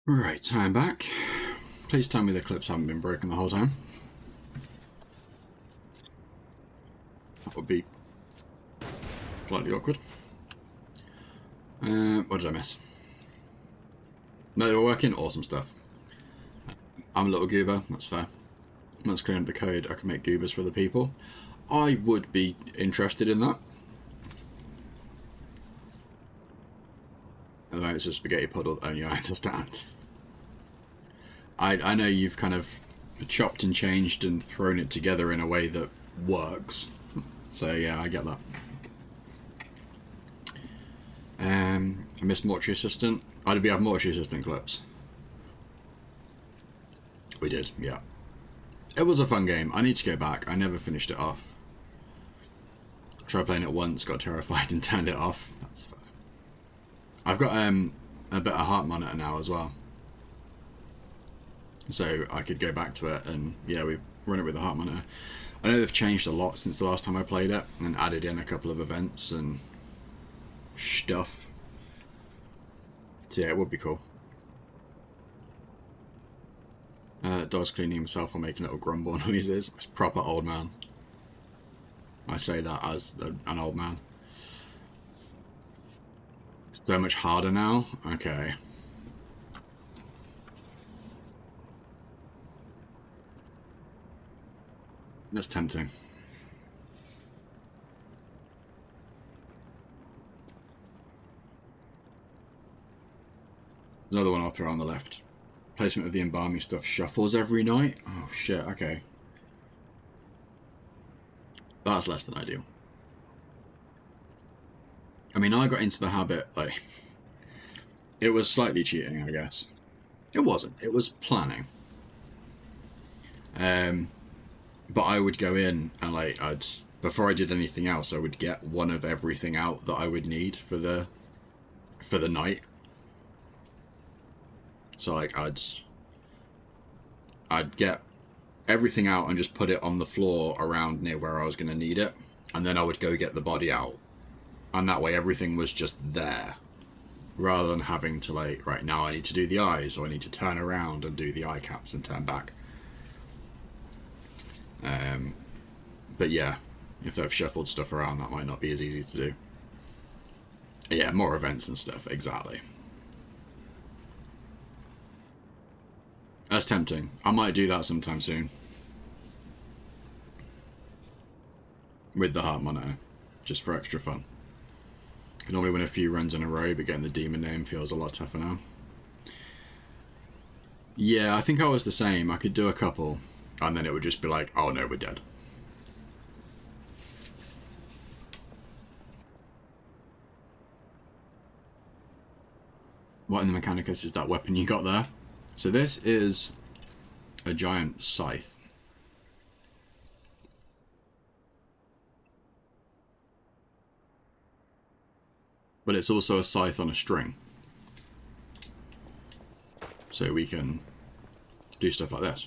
Right, I'm back. Please tell me the clips haven't been broken the whole time. That would be slightly awkward. What did I miss? No, they were working. Awesome stuff. I'm a little goober, that's fair. Once clearing up the code, I can make goobers for the people. I would be interested in that. Although it's a spaghetti puddle, only I understand. I know you've kind of chopped and changed and thrown it together in a way that works. So yeah, I get that. I missed Mortuary Assistant. Oh, did we have Mortuary Assistant clips? We did, yeah. It was a fun game. I need to go back. I never finished it off. Tried playing it once, got terrified and turned it off. I've got a better heart monitor now as well. So I could go back to it and yeah, we run it with the heart monitor. I know they've changed a lot since the last time I played it and added in a couple of events and stuff. So yeah, it would be cool. Dog's cleaning himself or making little grumble noises. It's proper old man. I say that as an old man. It's so much harder now. Okay. That's tempting. Another one after on the left. Placement of the embalming stuff shuffles every night. Oh shit, okay. That's less than ideal. I mean, I got into the habit, like, it was slightly cheating, I guess. It wasn't. It was planning. But I would go in and like before I did anything else, I would get one of everything out that I would need for the night. So like I'd get everything out and just put it on the floor around near where I was going to need it, and then I would go get the body out, and that way everything was just there, rather than having to like, right now I need to do the eyes, or I need to turn around and do the eye caps and turn back. But yeah, if they've shuffled stuff around, that might not be as easy to do. Yeah, more events and stuff, exactly. That's tempting. I might do that sometime soon. With the heart monitor, just for extra fun. Can normally win a few runs in a row, but getting the demon name feels a lot tougher now. Yeah, I think I was the same. I could do a couple, and then it would just be like, oh no, we're dead. What in the Mechanicus is that weapon you got there? So this is a giant scythe. But it's also a scythe on a string. So we can do stuff like this.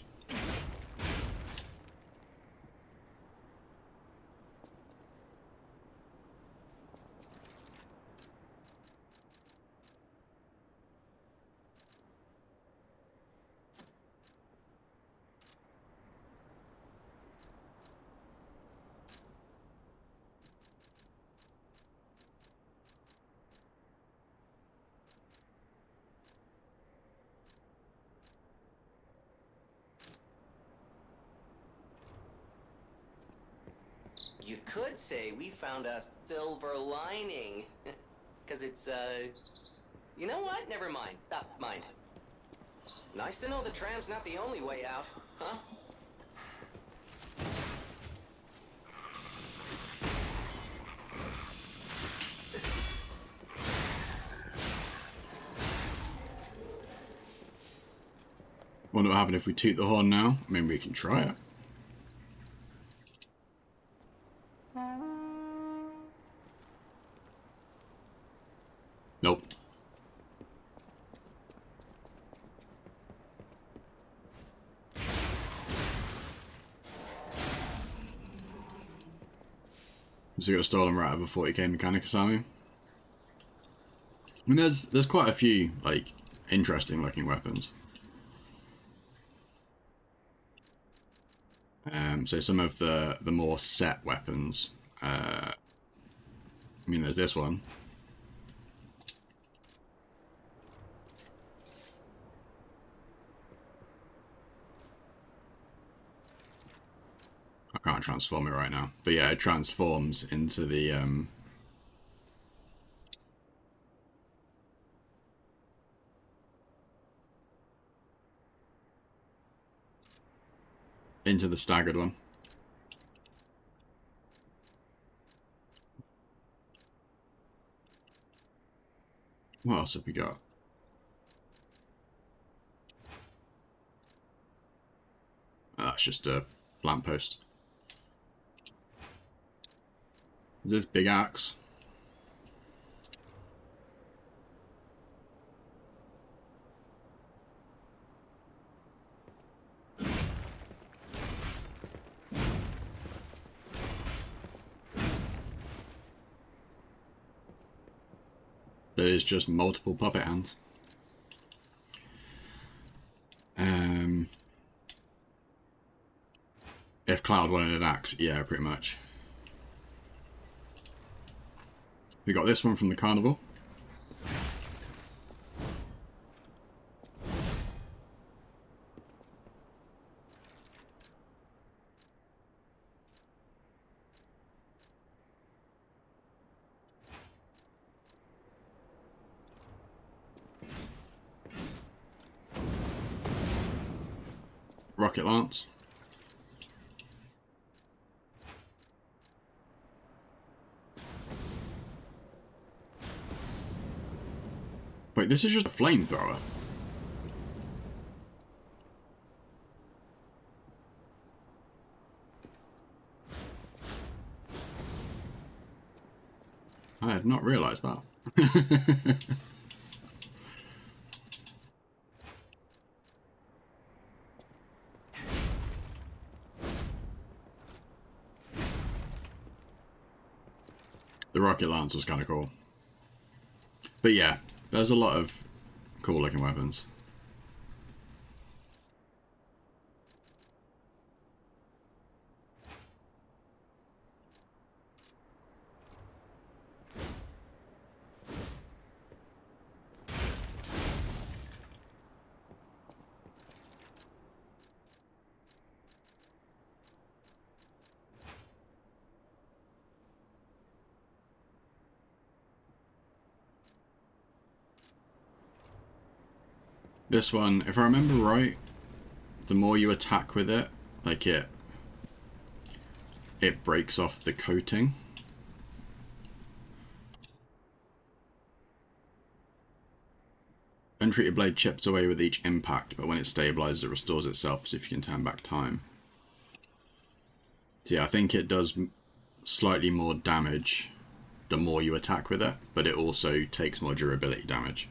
You could say we found a silver lining. Because it's, You know what? Never mind. Mind. Nice to know the tram's not the only way out, huh? Wonder what happened if we toot the horn now? I mean, we can try it. Nope. So you got a stolen rat of a 40k Mechanicus army. I mean, there's quite a few like interesting looking weapons. So some of the more set weapons. I mean, there's this one. I can't transform it right now, but yeah, it transforms into the staggered one. What else have we got? Oh, that's just a lamppost. This big axe. There's just multiple puppet hands. If Cloud wanted an axe, yeah, pretty much. We got this one from the carnival. Rocket lance. Wait, this is just a flamethrower. I had not realised that. The rocket lance was kind of cool. But yeah, there's a lot of cool looking weapons. This one, if I remember right, the more you attack with it, like it breaks off the coating. Untreated blade chips away with each impact, but when it stabilizes, it restores itself as if you can turn back time. So yeah, I think it does slightly more damage the more you attack with it, but it also takes more durability damage.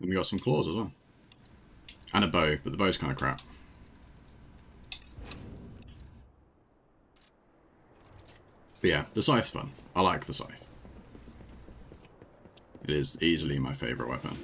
And we got some claws as well. And a bow, but the bow's kind of crap. But yeah, the scythe's fun. I like the scythe. It is easily my favourite weapon.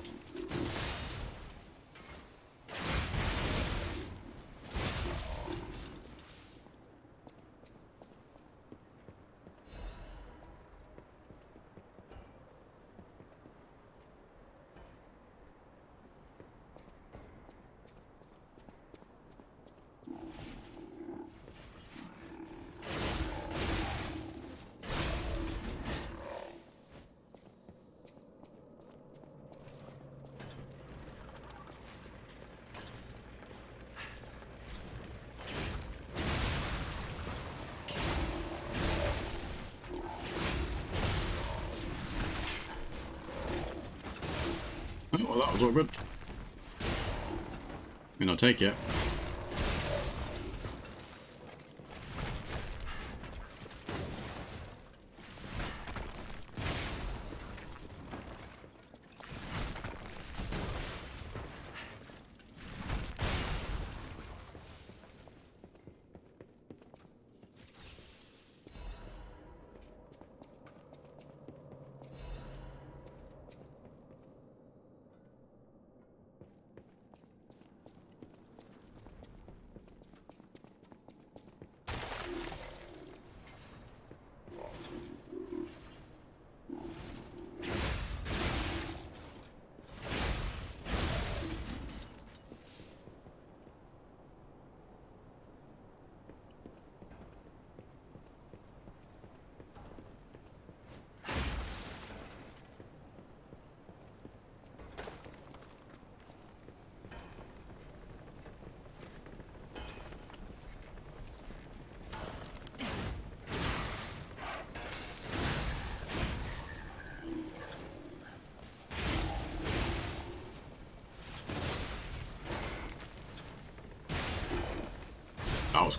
Oh, well, that was all good. I mean, I'll take it.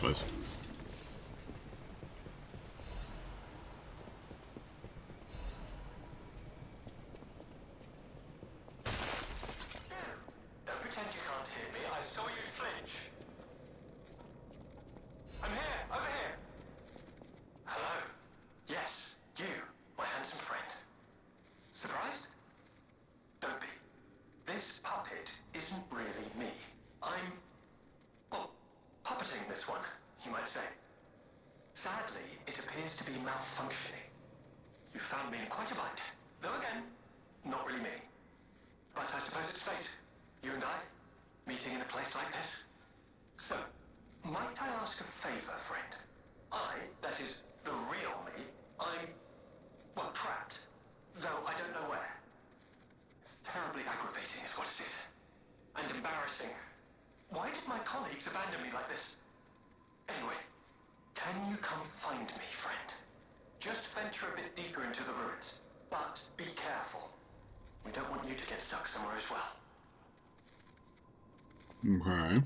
close. Don't pretend you can't hear me. I saw you flinch. I'm here, over here. Hello. Yes, you, my handsome friend. Surprised? Don't be. This puppet isn't really me. I'm, well, puppeting this one, you might say. Sadly, it appears to be malfunctioning. You found me in quite a bind. Though again, not really me. But I suppose it's fate. You and I, meeting in a place like this. So, might I ask a favor, friend? That is, the real me, I'm, well, trapped. Though I don't know where. It's terribly aggravating is what it is. And embarrassing. Why did my colleagues abandon me like this? Anyway, can you come find me, friend? Just venture a bit deeper into the ruins. But be careful. We don't want you to get stuck somewhere as well. Okay.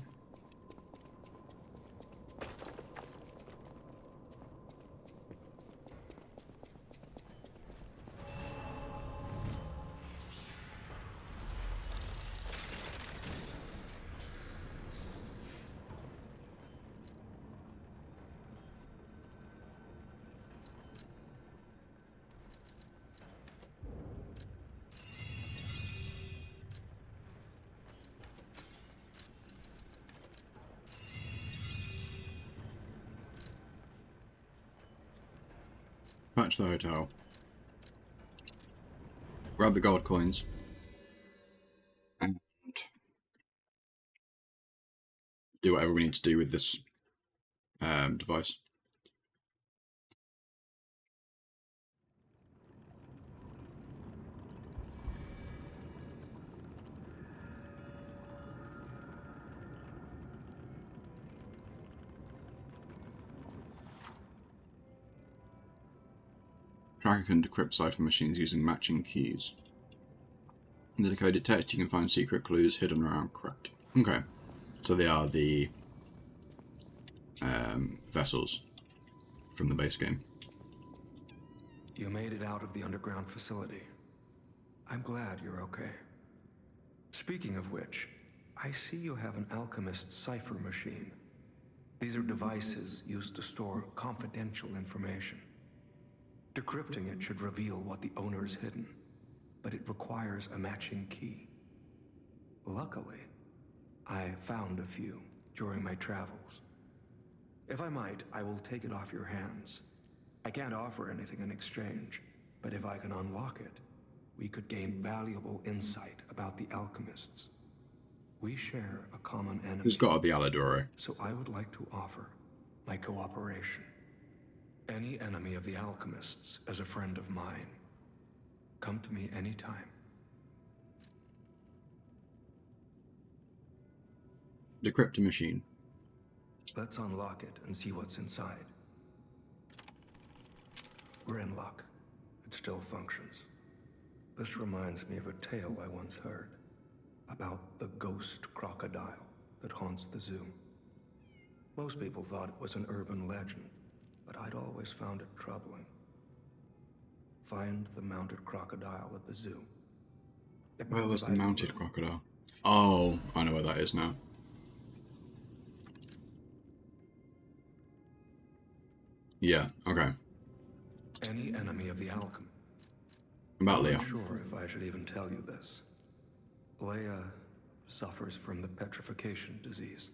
Patch the hotel. Grab the gold coins. And do whatever we need to do with this device. Tracker can decrypt cipher machines using matching keys. In the decoded text, you can find secret clues hidden around crypt. Okay, so they are the vessels from the base game. You made it out of the underground facility. I'm glad you're okay. Speaking of which, I see you have an alchemist cipher machine. These are devices used to store confidential information. Decrypting it should reveal what the owner's hidden, but it requires a matching key. Luckily, I found a few during my travels. If I might, I will take it off your hands. I can't offer anything in exchange, but if I can unlock it, we could gain valuable insight about the alchemists. We share a common enemy. It's got to be Aladore. So I would like to offer my cooperation. Any enemy of the alchemists is a friend of mine. Come to me anytime. Decrypt a machine. Let's unlock it and see what's inside. We're in luck. It still functions. This reminds me of a tale I once heard about the ghost crocodile that haunts the zoo. Most people thought it was an urban legend, but I'd always found it troubling. Find the mounted crocodile at the zoo. Where was the mounted crocodile? Oh, I know where that is now. Yeah, okay. Any enemy of the alchemy. About I'm Leah. not sure if I should even tell you this. Leia suffers from the petrification disease.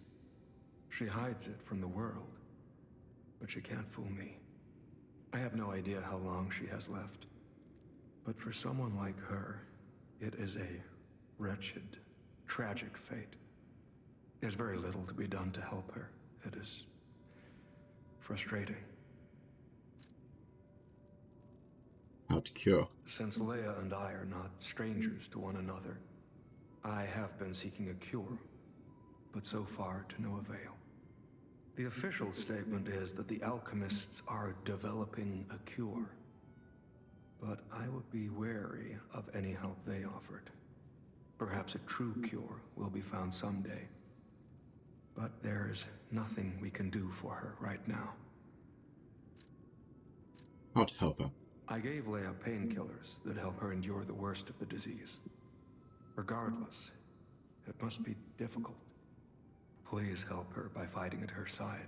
She hides it from the world, but she can't fool me. I have no idea how long she has left. But for someone like her, it is a wretched, tragic fate. There's very little to be done to help her. It is frustrating. How to cure. Since Leia and I are not strangers to one another, I have been seeking a cure, but so far to no avail. The official statement is that the alchemists are developing a cure, but I would be wary of any help they offered. Perhaps a true cure will be found someday. but there is nothing we can do for her right now. How to help her? I gave Leia painkillers that help her endure the worst of the disease. Regardless, it must be difficult. Please help her by fighting at her side.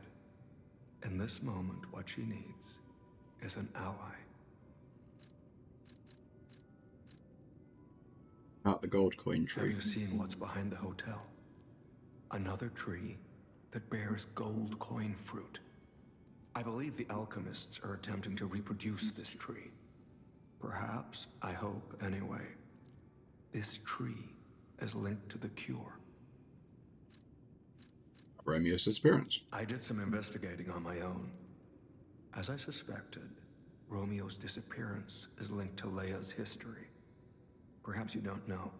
In this moment, what she needs is an ally. About the gold coin Have tree. you seen what's behind the hotel? Another tree that bears gold coin fruit. I believe the alchemists are attempting to reproduce this tree. Perhaps, I hope anyway, this tree is linked to the cure. Romeo's disappearance. I did some investigating on my own. As I suspected, Romeo's disappearance is linked to Leia's history. Perhaps you don't know.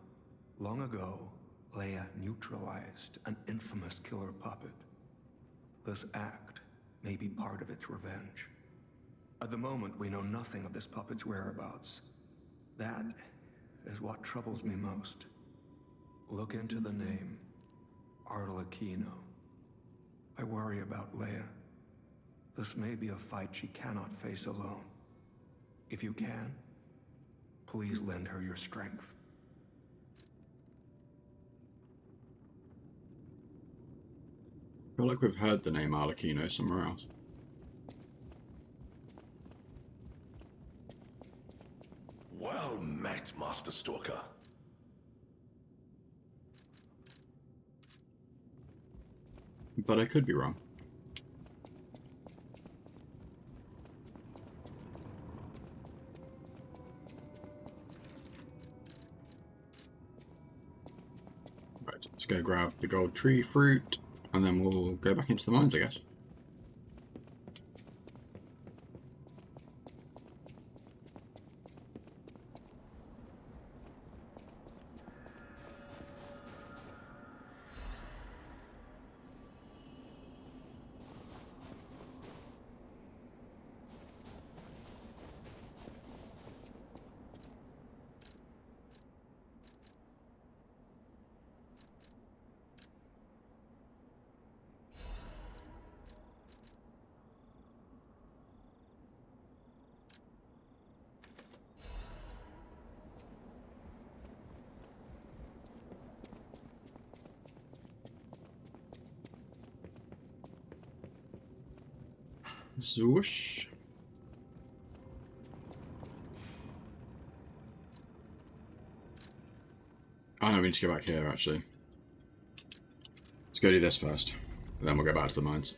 Long ago, Leia neutralized an infamous killer puppet. This act may be part of its revenge. At the moment, we know nothing of this puppet's whereabouts. That is what troubles me most. Look into the name, Arlecchino. I worry about Leia. This may be a fight she cannot face alone. If you can, please lend her your strength. I feel like we've heard the name Arlecchino somewhere else. Well met, Master Stalker. But I could be wrong. Right, let's go grab the gold tree fruit, and then we'll go back into the mines, I guess. Swoosh. Oh no, we need to go back here actually. Let's go do this first, and then we'll go back to the mines.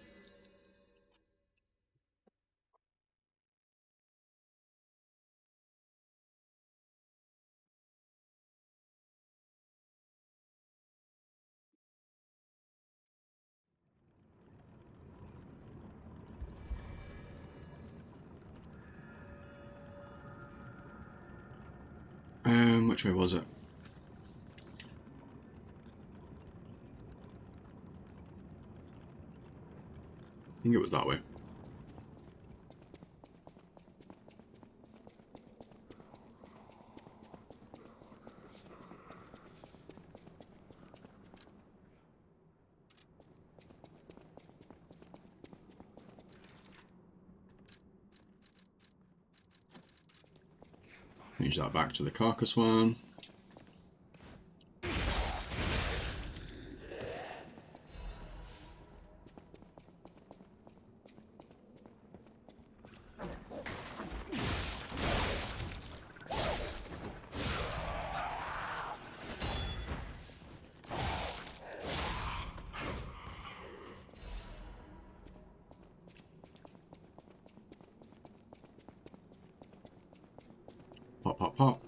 Which way was it? I think it was that way. Change that back to the carcass one. Pop, pop, pop.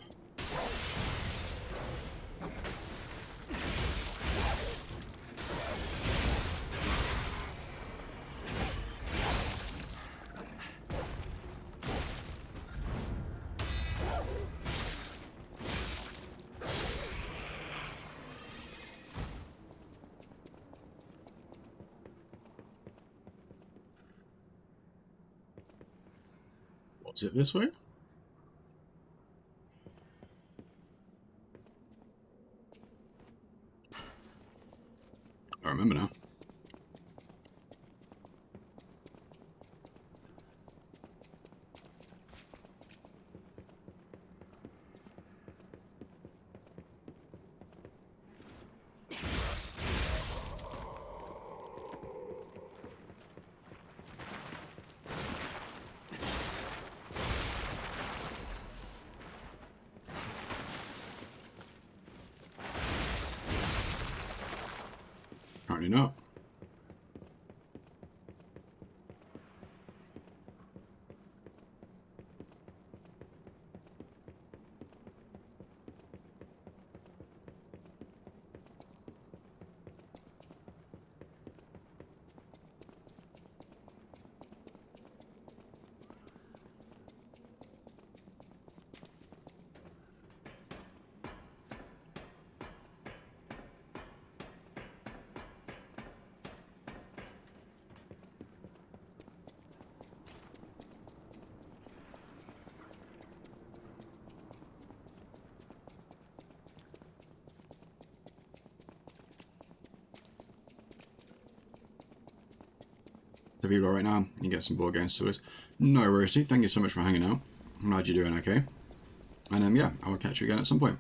Was it this way? I remember now. Apparently not. The people right now, you get some board games to us. No worries, thank you so much for hanging out. I'm glad you're doing okay. And yeah, I will catch you again at some point.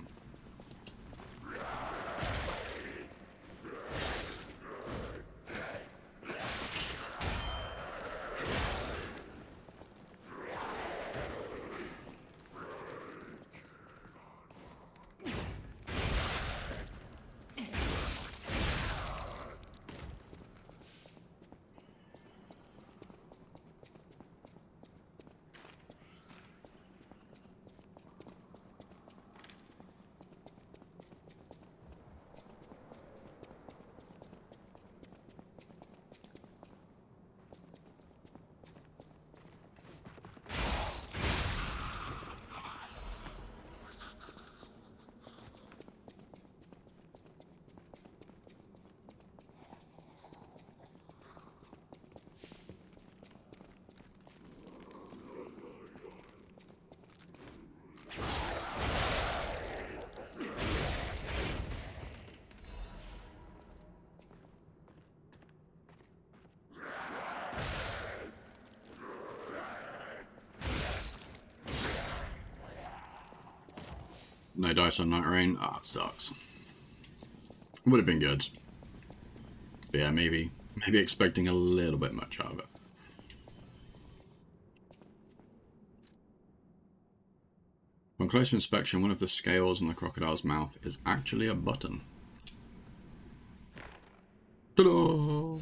No dice on Night Rain. Ah, it sucks. Would have been good. But yeah, maybe expecting a little bit much out of it. On closer inspection, one of the scales on the crocodile's mouth is actually a button. Ta-da!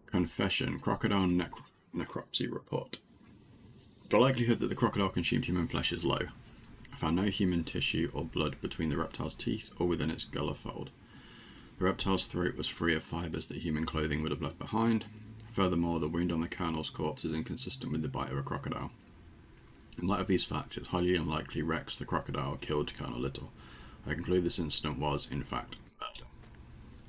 Confession. Crocodile necropsy report. The likelihood that the crocodile consumed human flesh is low. I found no human tissue or blood between the reptile's teeth or within its gullet fold. The reptile's throat was free of fibres that human clothing would have left behind. Furthermore, the wound on the colonel's corpse is inconsistent with the bite of a crocodile. In light of these facts, it's highly unlikely Rex the crocodile killed Colonel Little. I conclude this incident was, in fact, murder.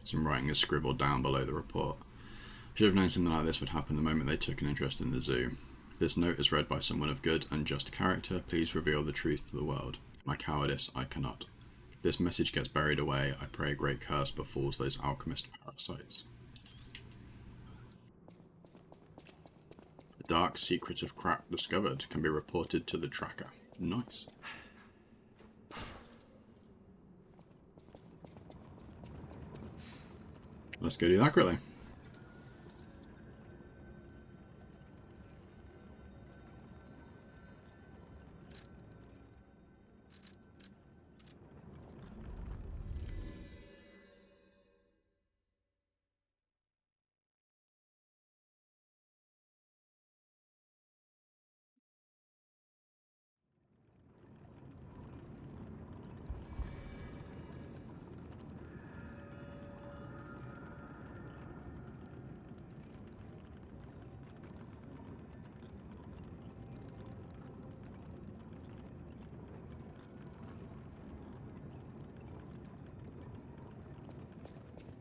Some writing is scribbled down below the report. I should have known something like this would happen the moment they took an interest in the zoo. If this note is read by someone of good and just character, please reveal the truth to the world. My cowardice, I cannot. If this message gets buried away, I pray a great curse befalls those alchemist parasites. The dark secret of crack discovered can be reported to the tracker. Nice. Let's go do that quickly.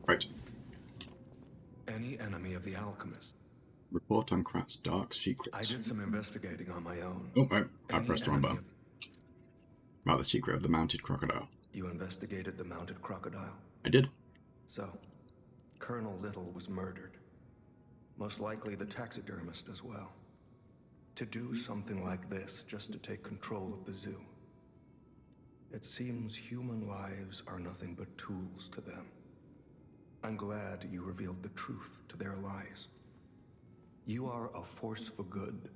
Right. Any enemy of the alchemist. Report on Krat's dark secrets. I did some investigating on my own. Oh, I Any pressed the wrong enemy button. About the secret of the mounted crocodile. You investigated the mounted crocodile? I did. So, Colonel Little was murdered. Most likely the taxidermist as well. To do something like this just to take control of the zoo. It seems human lives are nothing but tools to them. I'm glad you revealed the truth to their lies. You are a force for good.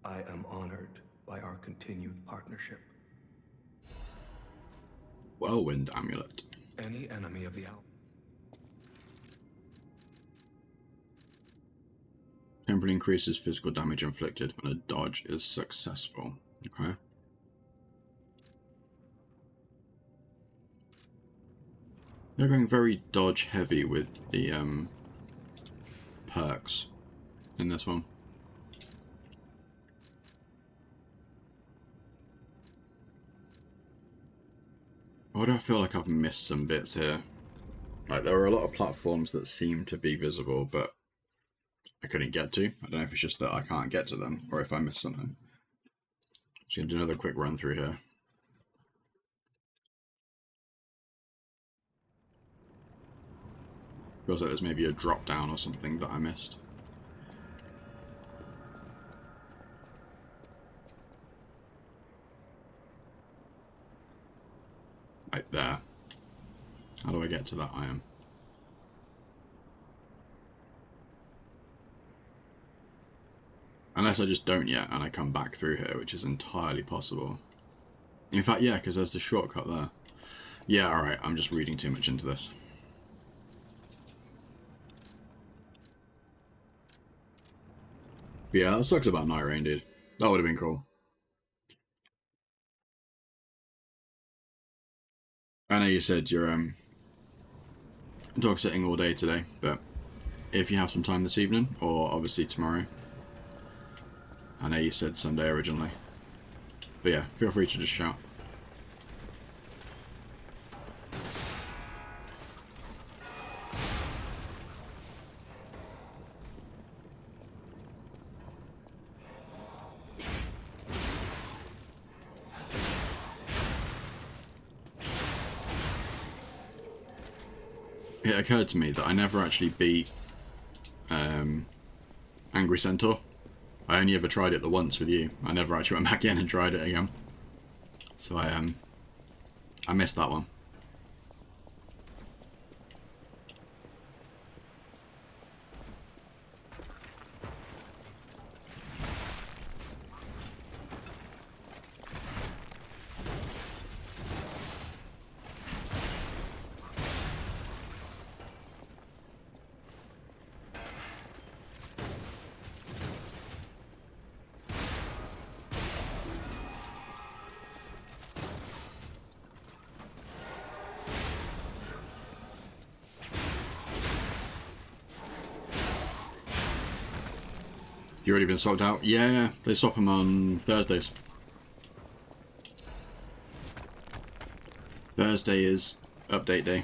I am honored by our continued partnership. Whirlwind amulet. Any enemy of the Temporarily increases physical damage inflicted when a dodge is successful. Okay. They're going very dodge heavy with the perks in this one. Why do I feel like I've missed some bits here? Like, there were a lot of platforms that seemed to be visible, but I couldn't get to. I don't know if it's just that I can't get to them, or if I missed something. Just gonna do another quick run through here. Feels like there's maybe a drop down or something that I missed. Right there. How do I get to that iron? Unless I just don't yet and I come back through here, which is entirely possible. In fact, yeah, because there's the shortcut there. Yeah, alright, I'm just reading too much into this. But yeah, that sucks about Night Rain, dude. That would have been cool. I know you said you're dog sitting all day today, but if you have some time this evening, or obviously tomorrow, I know you said Sunday originally, but yeah, feel free to just shout. It occurred to me that I never actually beat Angry Centaur. I only ever tried it the once with you. I never actually went back in and tried it again. So I missed that one. You already been swapped out? Yeah, they swap them on Thursdays. Thursday is update day.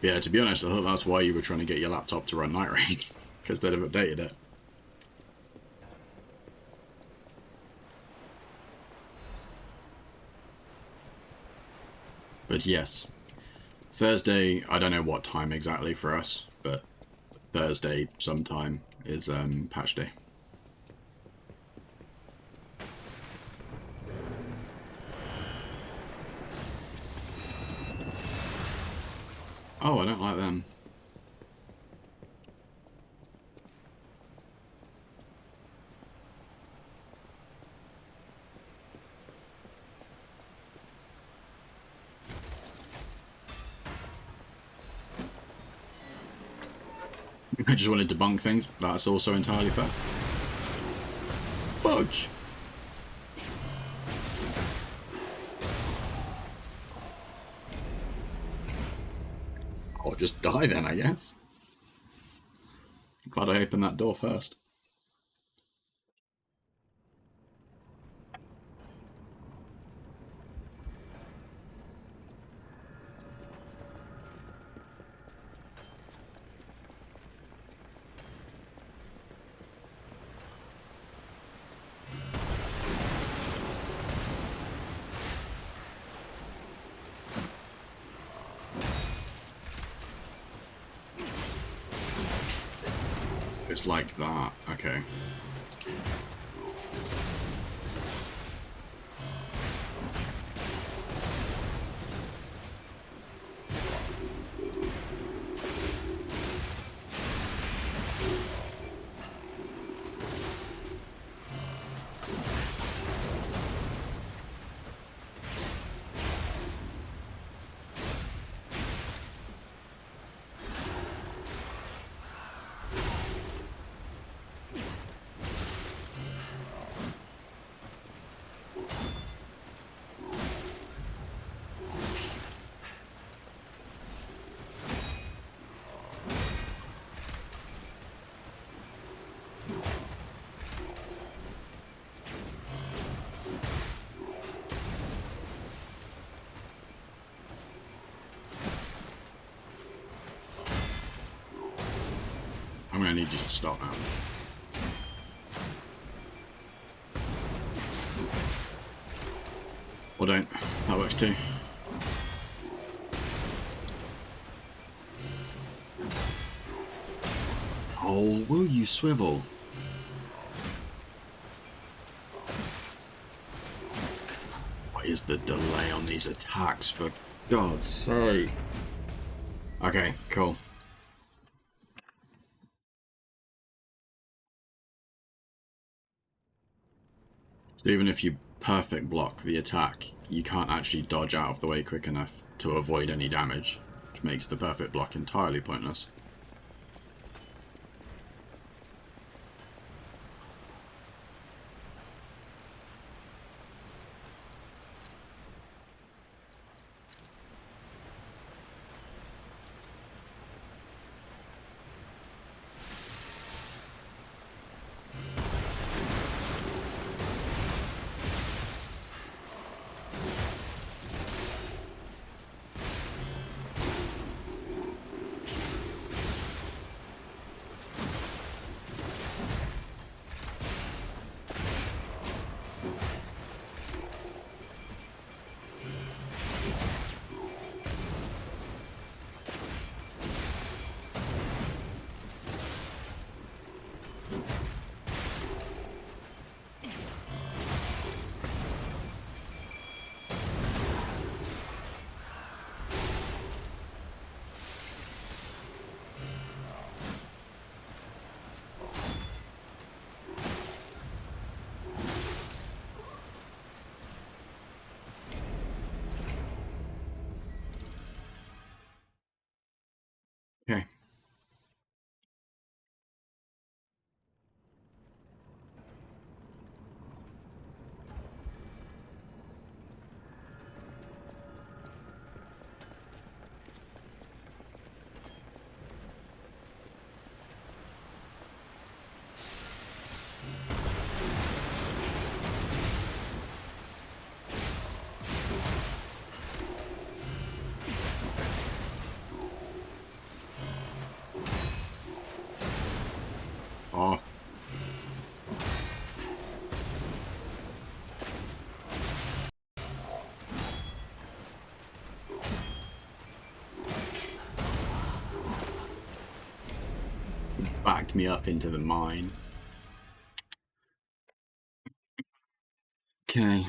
Yeah, to be honest, I thought that's why you were trying to get your laptop to run Night Rain, because they'd have updated it. But yes, Thursday, I don't know what time exactly for us, but Thursday sometime is patch day. Oh, I don't like them. I just wanted to debunk things. That's also entirely fair. Fudge! Oh, just die then, I guess. Glad I opened that door first. It's like that. Okay. I'm gonna need you to stop now. Or don't. That works too. Oh, will you swivel? What is the delay on these attacks, for God's sake? Okay, cool. So even if you perfect block the attack, you can't actually dodge out of the way quick enough to avoid any damage, which makes the perfect block entirely pointless. Okay. Oh. Backed me up into the mine. Okay.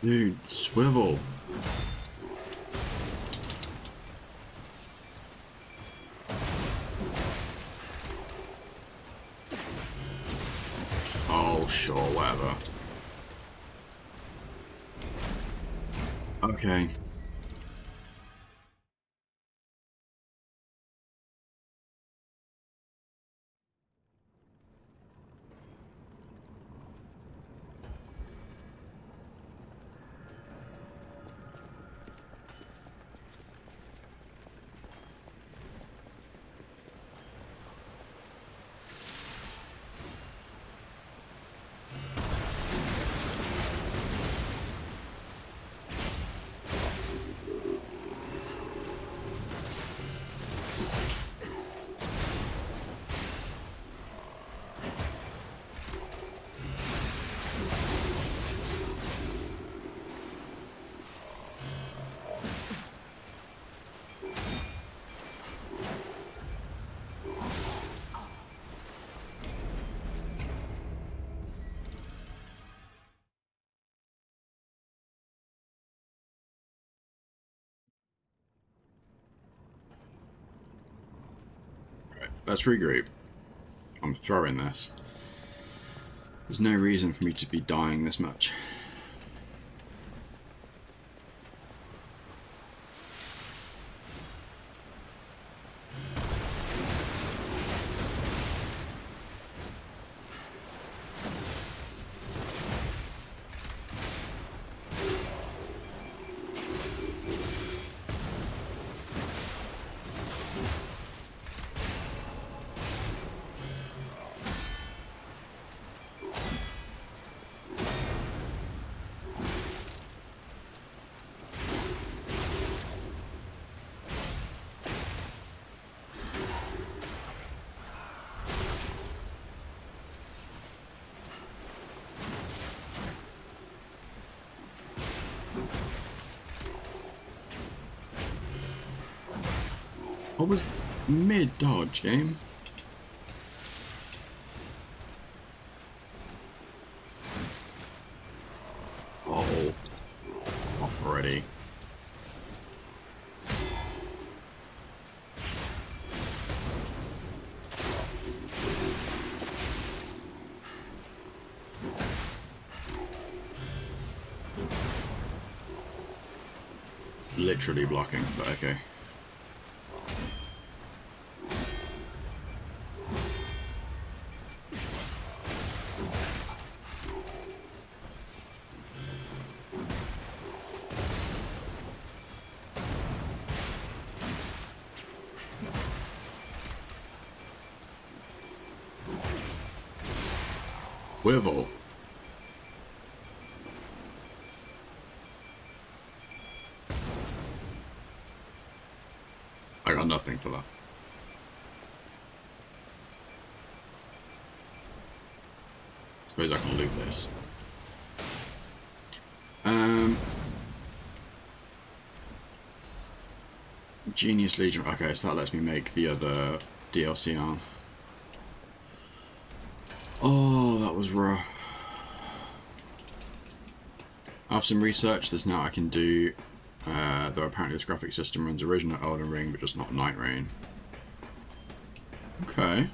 Dude, swivel. Oh, sure, whatever. Okay. Right, let's regroup. I'm throwing this. There's no reason for me to be dying this much. I was mid-dodge, game. Oh, off already. Literally blocking, but okay. Wivel. I got nothing for that. Suppose I can loot this. Genius Legion. Okay, so that lets me make the other DLC on. Oh, that was rough. I have some research. There's now I can do. Though apparently this graphic system runs original Elden Ring, but just not Night Rain. Okay.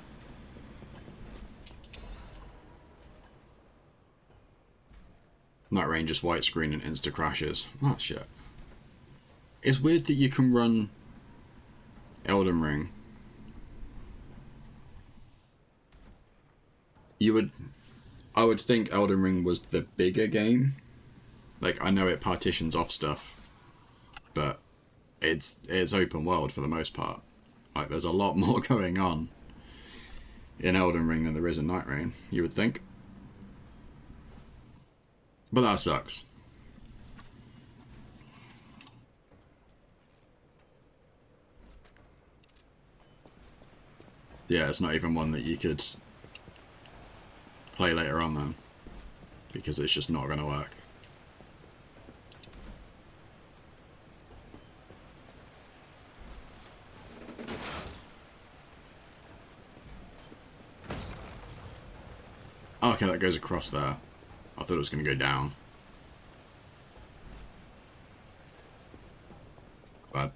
Night Rain just white screen and insta crashes. Oh shit. It's weird that you can run Elden Ring. I would think Elden Ring was the bigger game. Like, I know it partitions off stuff, but it's open world for the most part. Like, there's a lot more going on in Elden Ring than there is in Night Rain, you would think. But that sucks. Yeah, it's not even one that you could play later on then, because it's just not going to work. Oh, okay, that goes across there. I thought it was going to go down. bad.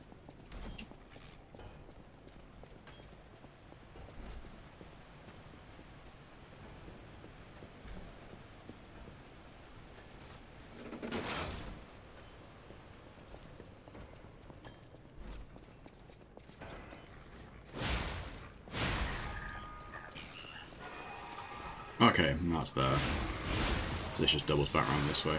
Okay, that's there. So this just doubles back around this way.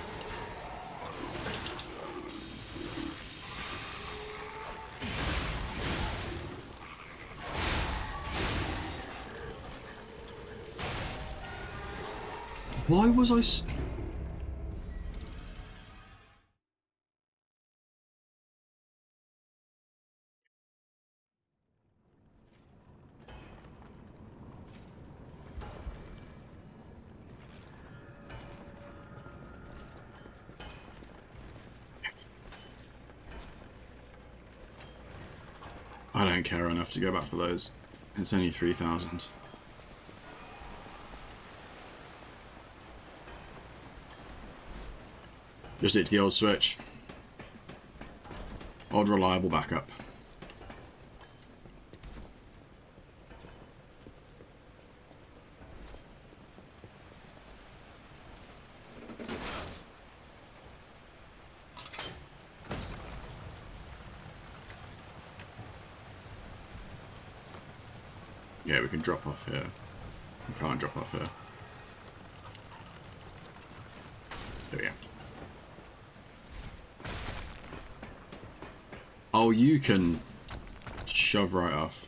Why was I... I don't care enough to go back for those. It's only 3,000. Just hit the old switch. Old reliable backup. Yeah, we can drop off here. We can't drop off here. There we go. Oh, you can shove right off.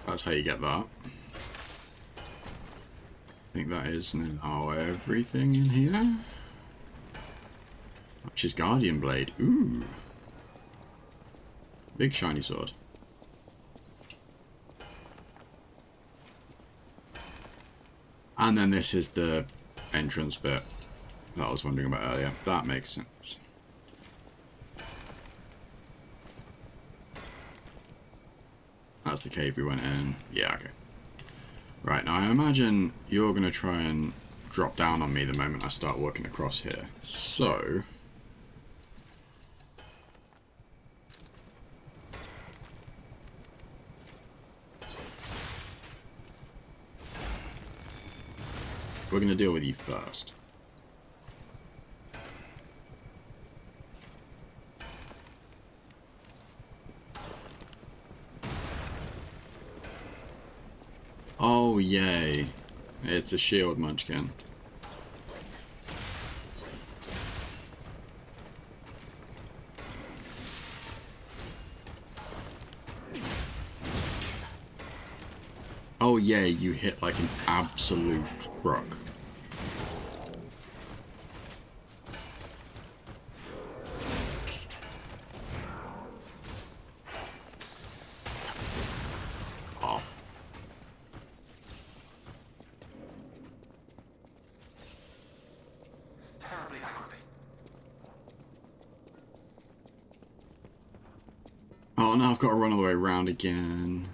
That's how you get that. I think that is now everything in here. Which is Guardian Blade. Ooh. Big shiny sword. And then this is the entrance bit that I was wondering about earlier. That makes sense. That's the cave we went in. Yeah, okay. Right, now I imagine you're going to try and drop down on me the moment I start working across here. So... we're going to deal with you first. Oh, yay. It's a shield munchkin. Oh, yeah, you hit like an absolute truck. Off. Terribly aggravating. Oh, now I've got to run all the way around again.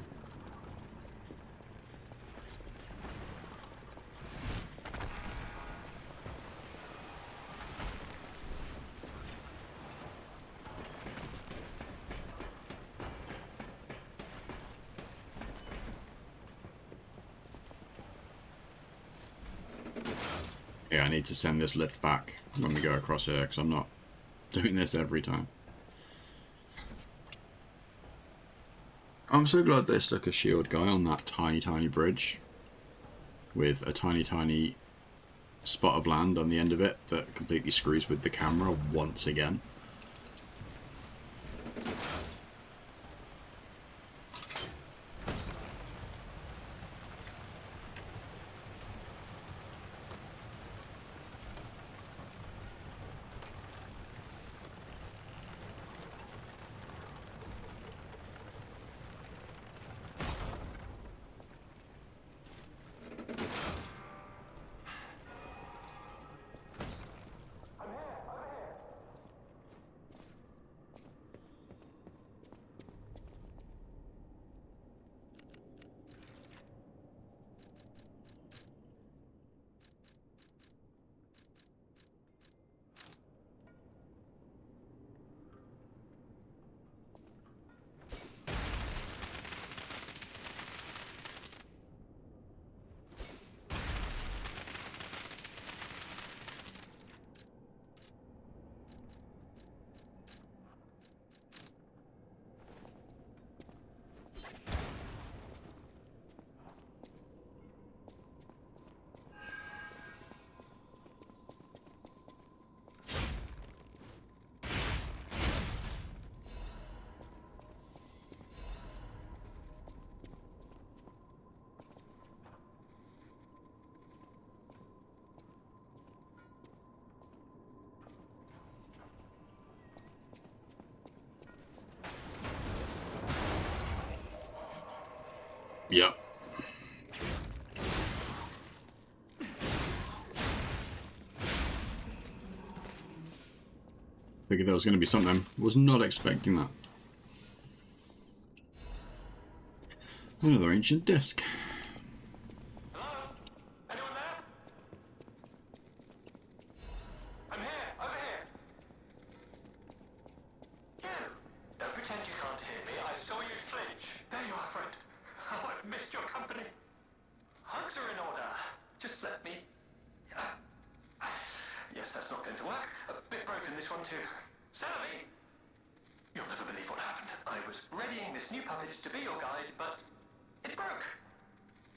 Yeah, I need to send this lift back when we go across here, because I'm not doing this every time. I'm so glad they stuck a shield guy on that tiny bridge with a tiny spot of land on the end of it that completely screws with the camera once again. Yep. Figured there was going to be something. Was not expecting that. Another ancient disc. Hello? Anyone there? I'm here, over here. You! Don't pretend you can't hear me. I saw you flinch. There you are, friend. Oh, I've missed your company. Hugs are in order. Just let me... Yes, that's not going to work. A bit broken, this one too. Celebi! You'll never believe what happened. I was readying this new puppet to be your guide, but it broke.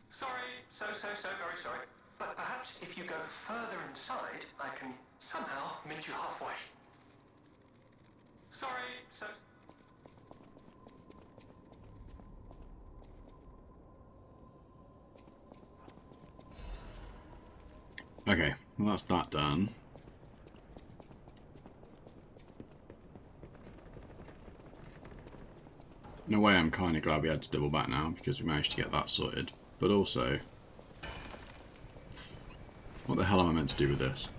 Sorry, so very sorry. But perhaps if you go further inside, I can somehow meet you halfway. Sorry, so... Okay, well that's that done. In a way, I'm kind of glad we had to double back now, because we managed to get that sorted. But also, what the hell am I meant to do with this?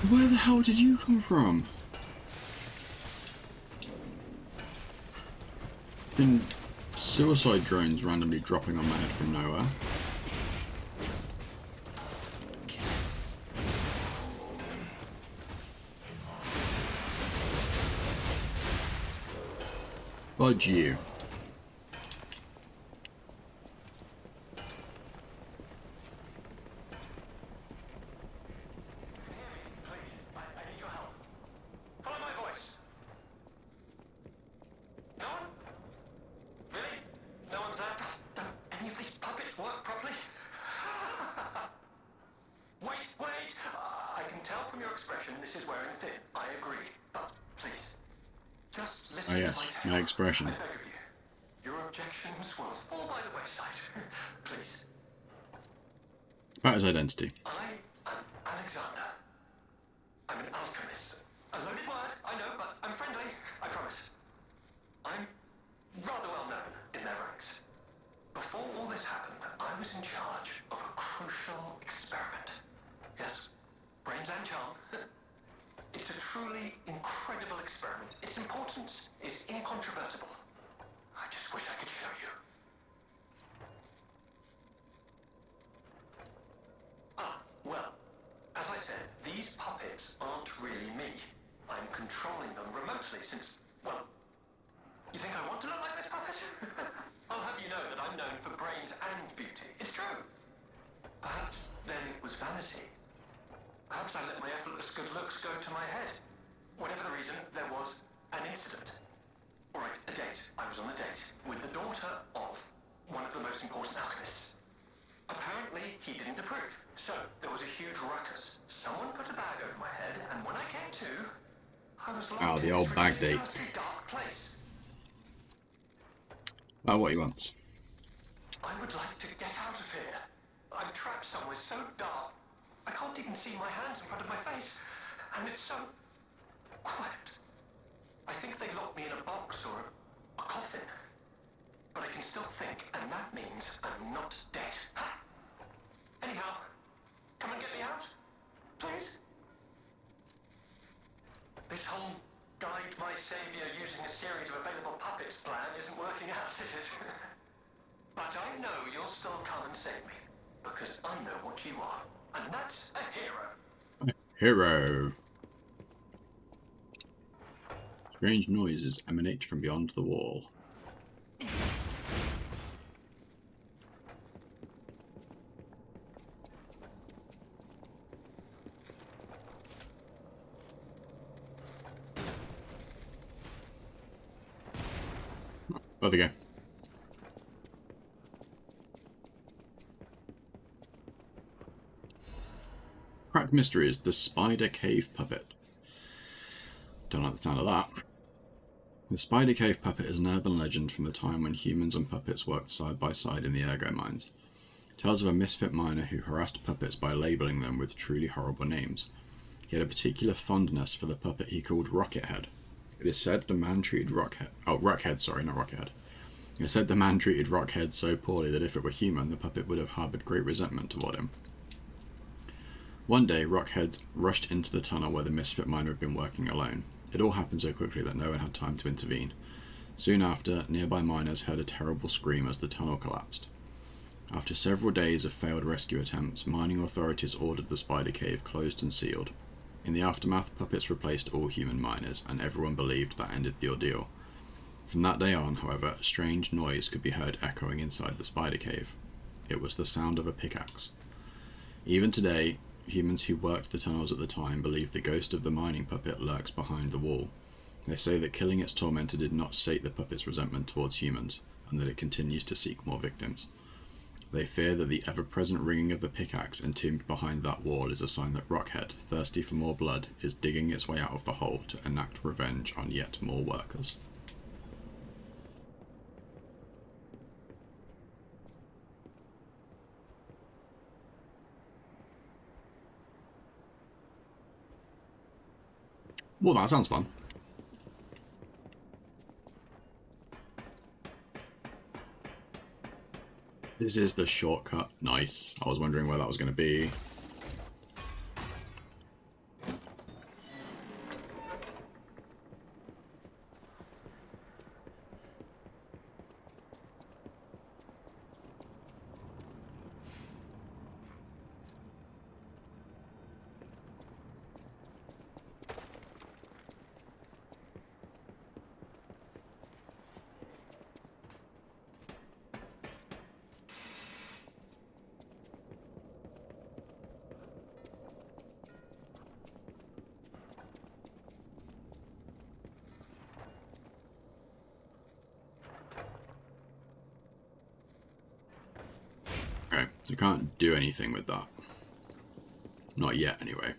Where the hell did you come from? Been suicide drones randomly dropping on my head from nowhere. Fudge you. Please, I need your help. Follow my voice. No one? Really? No one's there? Don't any of these puppets work properly? Wait! I can tell from your expression this is wearing thin. I agree. But please, just listen Oh to yes, my tale. my expression. I beg of you. Your objections will fall by the wayside. Please. About his identity. I am Alexander. I'm an alchemist. A loaded word, I know, but I'm friendly, I promise. I'm rather well known in their ranks. Before all this happened, I was in charge of a crucial experiment. Yes, brains and charm. It's a truly incredible experiment. Its importance is incontrovertible. I just wish I could show you. Well, as I said, these puppets aren't really me. I'm controlling them remotely since, well, you think I want to look like this puppet? I'll have you know that I'm known for brains and beauty. It's true. Perhaps then it was vanity. Perhaps I let my effortless good looks go to my head. Whatever the reason, there was an incident. All right, a date. I was on a date with the daughter of one of the most important alchemists. Apparently, he didn't approve. So, there was a huge ruckus. Someone put a bag over my head, and when I came to, I was locked Oh, the in old this bag date. ridiculously dark place. Oh, what he wants. I would like to get out of here. I'm trapped somewhere so dark. I can't even see my hands in front of my face. And it's so quiet. I think they locked me in a box or a coffin. But I can still think, and that means I'm not dead. Ha! Anyhow, come and get me out, please. This whole guide my savior using a series of available puppets plan isn't working out, is it? But I know you'll still come and save me, because I know what you are, and that's a hero. Hero. Strange noises emanate from beyond the wall. Oh, there we go. Cracked mystery is the Spider Cave Puppet. Don't like the sound of that. The Spider Cave Puppet is an urban legend from the time when humans and puppets worked side by side in the ergo mines. It tells of a misfit miner who harassed puppets by labelling them with truly horrible names. He had a particular fondness for the puppet he called Rockethead. It is said the man treated Rockhead, sorry, not Rockethead. It is said the man treated Rockhead so poorly that if it were human, the puppet would have harboured great resentment toward him. One day, Rockhead rushed into the tunnel where the misfit miner had been working alone. It all happened so quickly that no one had time to intervene. Soon after, nearby miners heard a terrible scream as the tunnel collapsed. After several days of failed rescue attempts, mining authorities ordered the spider cave closed and sealed. In the aftermath, puppets replaced all human miners, and everyone believed that ended the ordeal. From that day on, however, a strange noise could be heard echoing inside the spider cave. It was the sound of a pickaxe. Even today, humans who worked the tunnels at the time believe the ghost of the mining puppet lurks behind the wall. They say that killing its tormentor did not sate the puppet's resentment towards humans, and that it continues to seek more victims. They fear that the ever-present ringing of the pickaxe entombed behind that wall is a sign that Rockhead, thirsty for more blood, is digging its way out of the hole to enact revenge on yet more workers. Well, that sounds fun. This is the shortcut. Nice. I was wondering where that was going to be. Okay, you can't do anything with that. Not yet, anyway.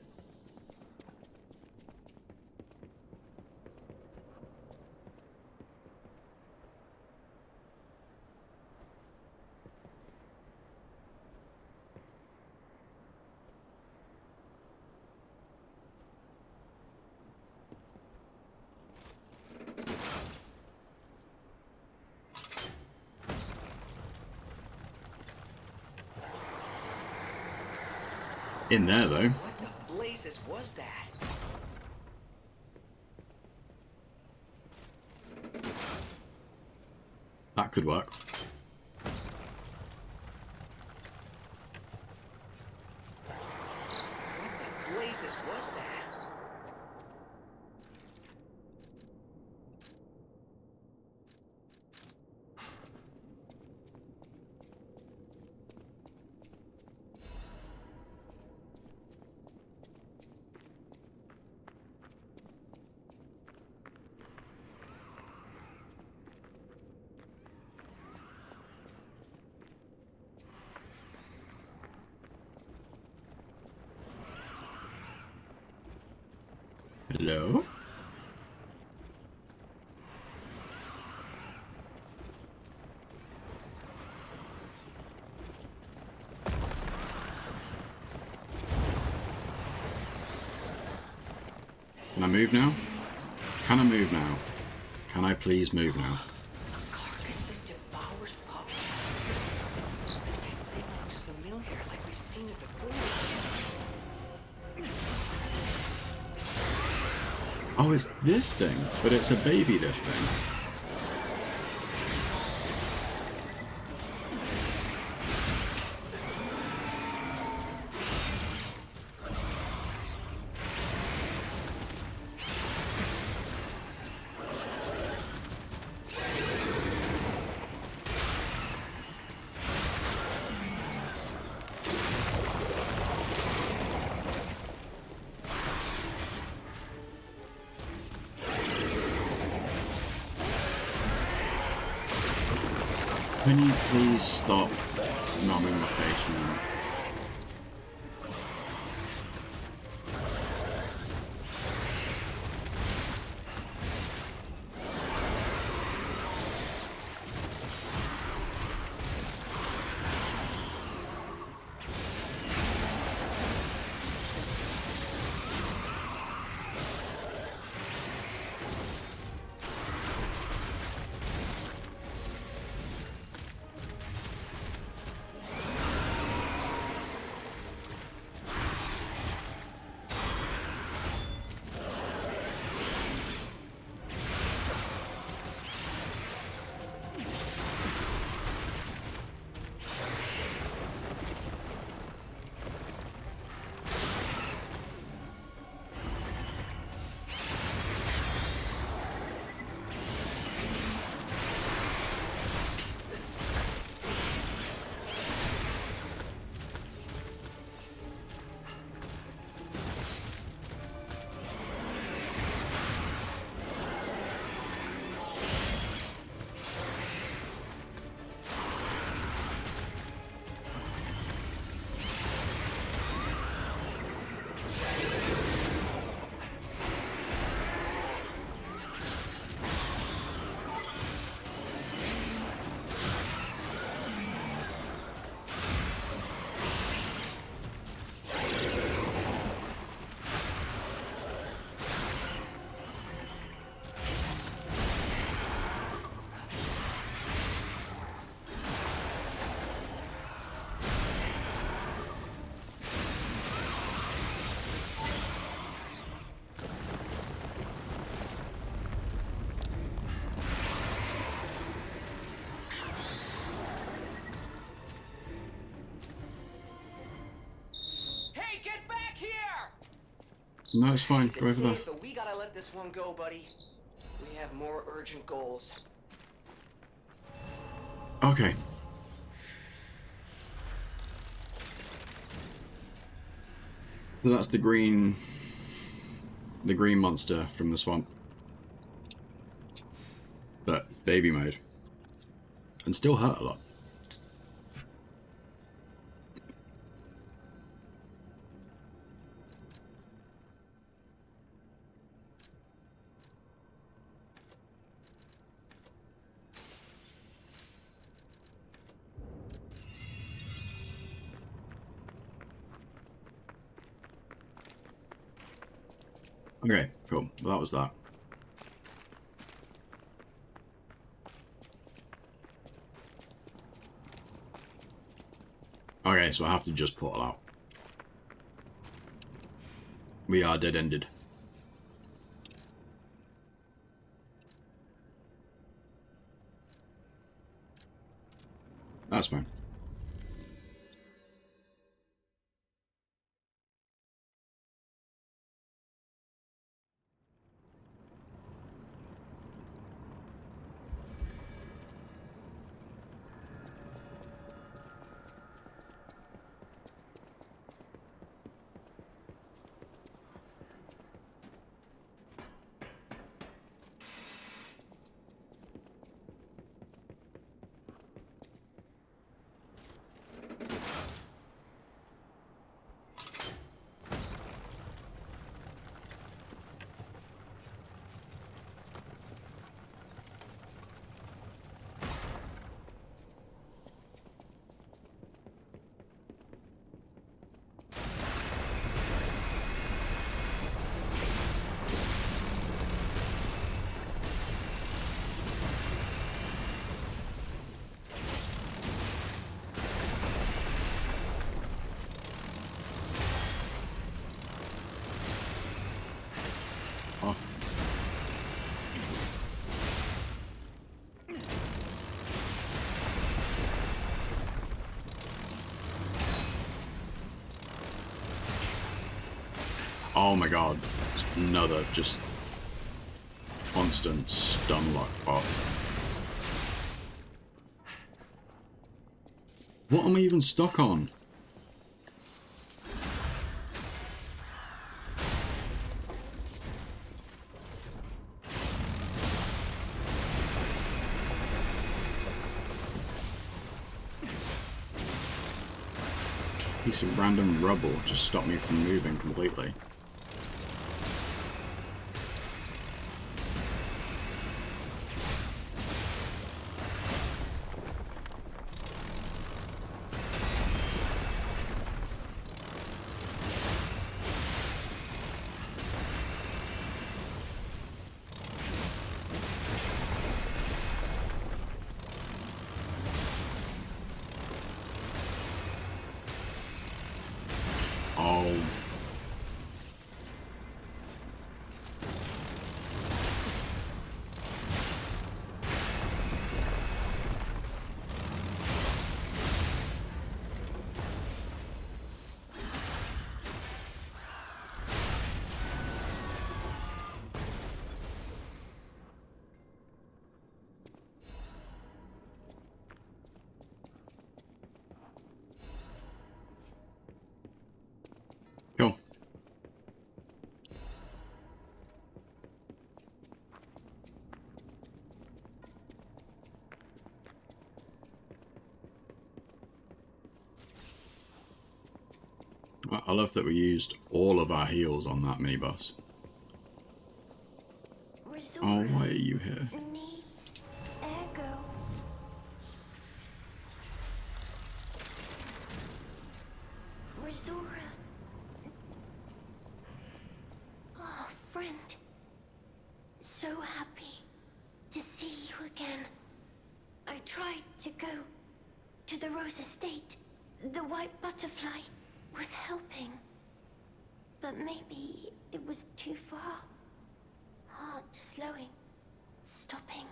In there, though. What the blazes was that? That could work. What the blazes was that? Hello? Can I move now? Can I move now? Can I please move now? A carcass that devours puppies. That thing looks familiar, like we've seen it before. Oh, it's this thing, but it's a baby this thing. Can you please stop numbing my face now? Hey, get back here! No, it's fine. To Go over say there. it, but we gotta let this one go, buddy. We have more urgent goals. Okay. So that's the green monster from the swamp. But baby mode. And still hurt a lot. Okay, cool. Well, that was that. Okay, so I have to just portal out. We are dead-ended. That's fine. off. Oh my god. Another just constant stun lock boss. What am I even stuck on? Piece of random rubble just stopped me from moving completely. Oh. Cool. I love that we used all of our heals on that minibus. Oh, why are you here? Needs Ergo. Resora. Oh, friend. So happy to see you again. I tried to go to the Rose Estate. The white butterfly was helping. But maybe it was too far. Heart slowing, stopping.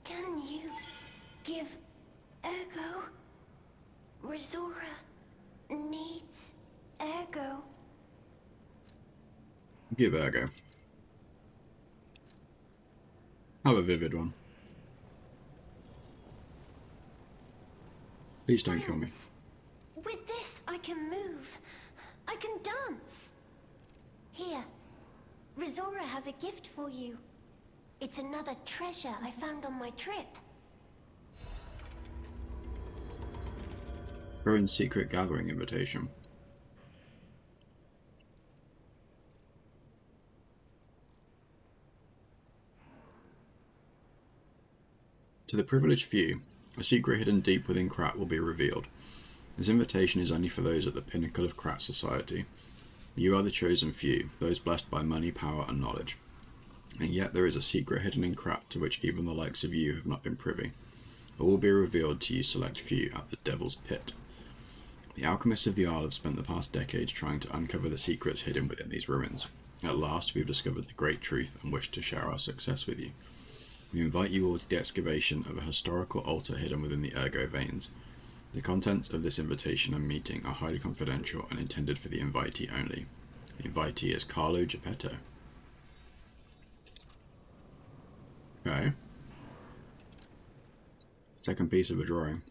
Can you give Ergo? Resora needs Ergo. Give Ergo. Have a vivid one. Please don't kill me. With this, I can move. I can dance. Here, Resora has a gift for you. It's another treasure I found on my trip. Rowan's secret gathering invitation. To the privileged few, a secret hidden deep within Krat will be revealed. This invitation is only for those at the pinnacle of Krat society. You are the chosen few, those blessed by money, power, and knowledge. And yet there is a secret hidden in Krat to which even the likes of you have not been privy. It will be revealed to you select few at the Devil's Pit. The alchemists of the Isle have spent the past decades trying to uncover the secrets hidden within these ruins. At last we have discovered the great truth and wish to share our success with you. We invite you all to the excavation of a historical altar hidden within the Ergo veins. The contents of this invitation and meeting are highly confidential and intended for the invitee only. The invitee is Carlo Geppetto. Okay. Second piece of a drawing.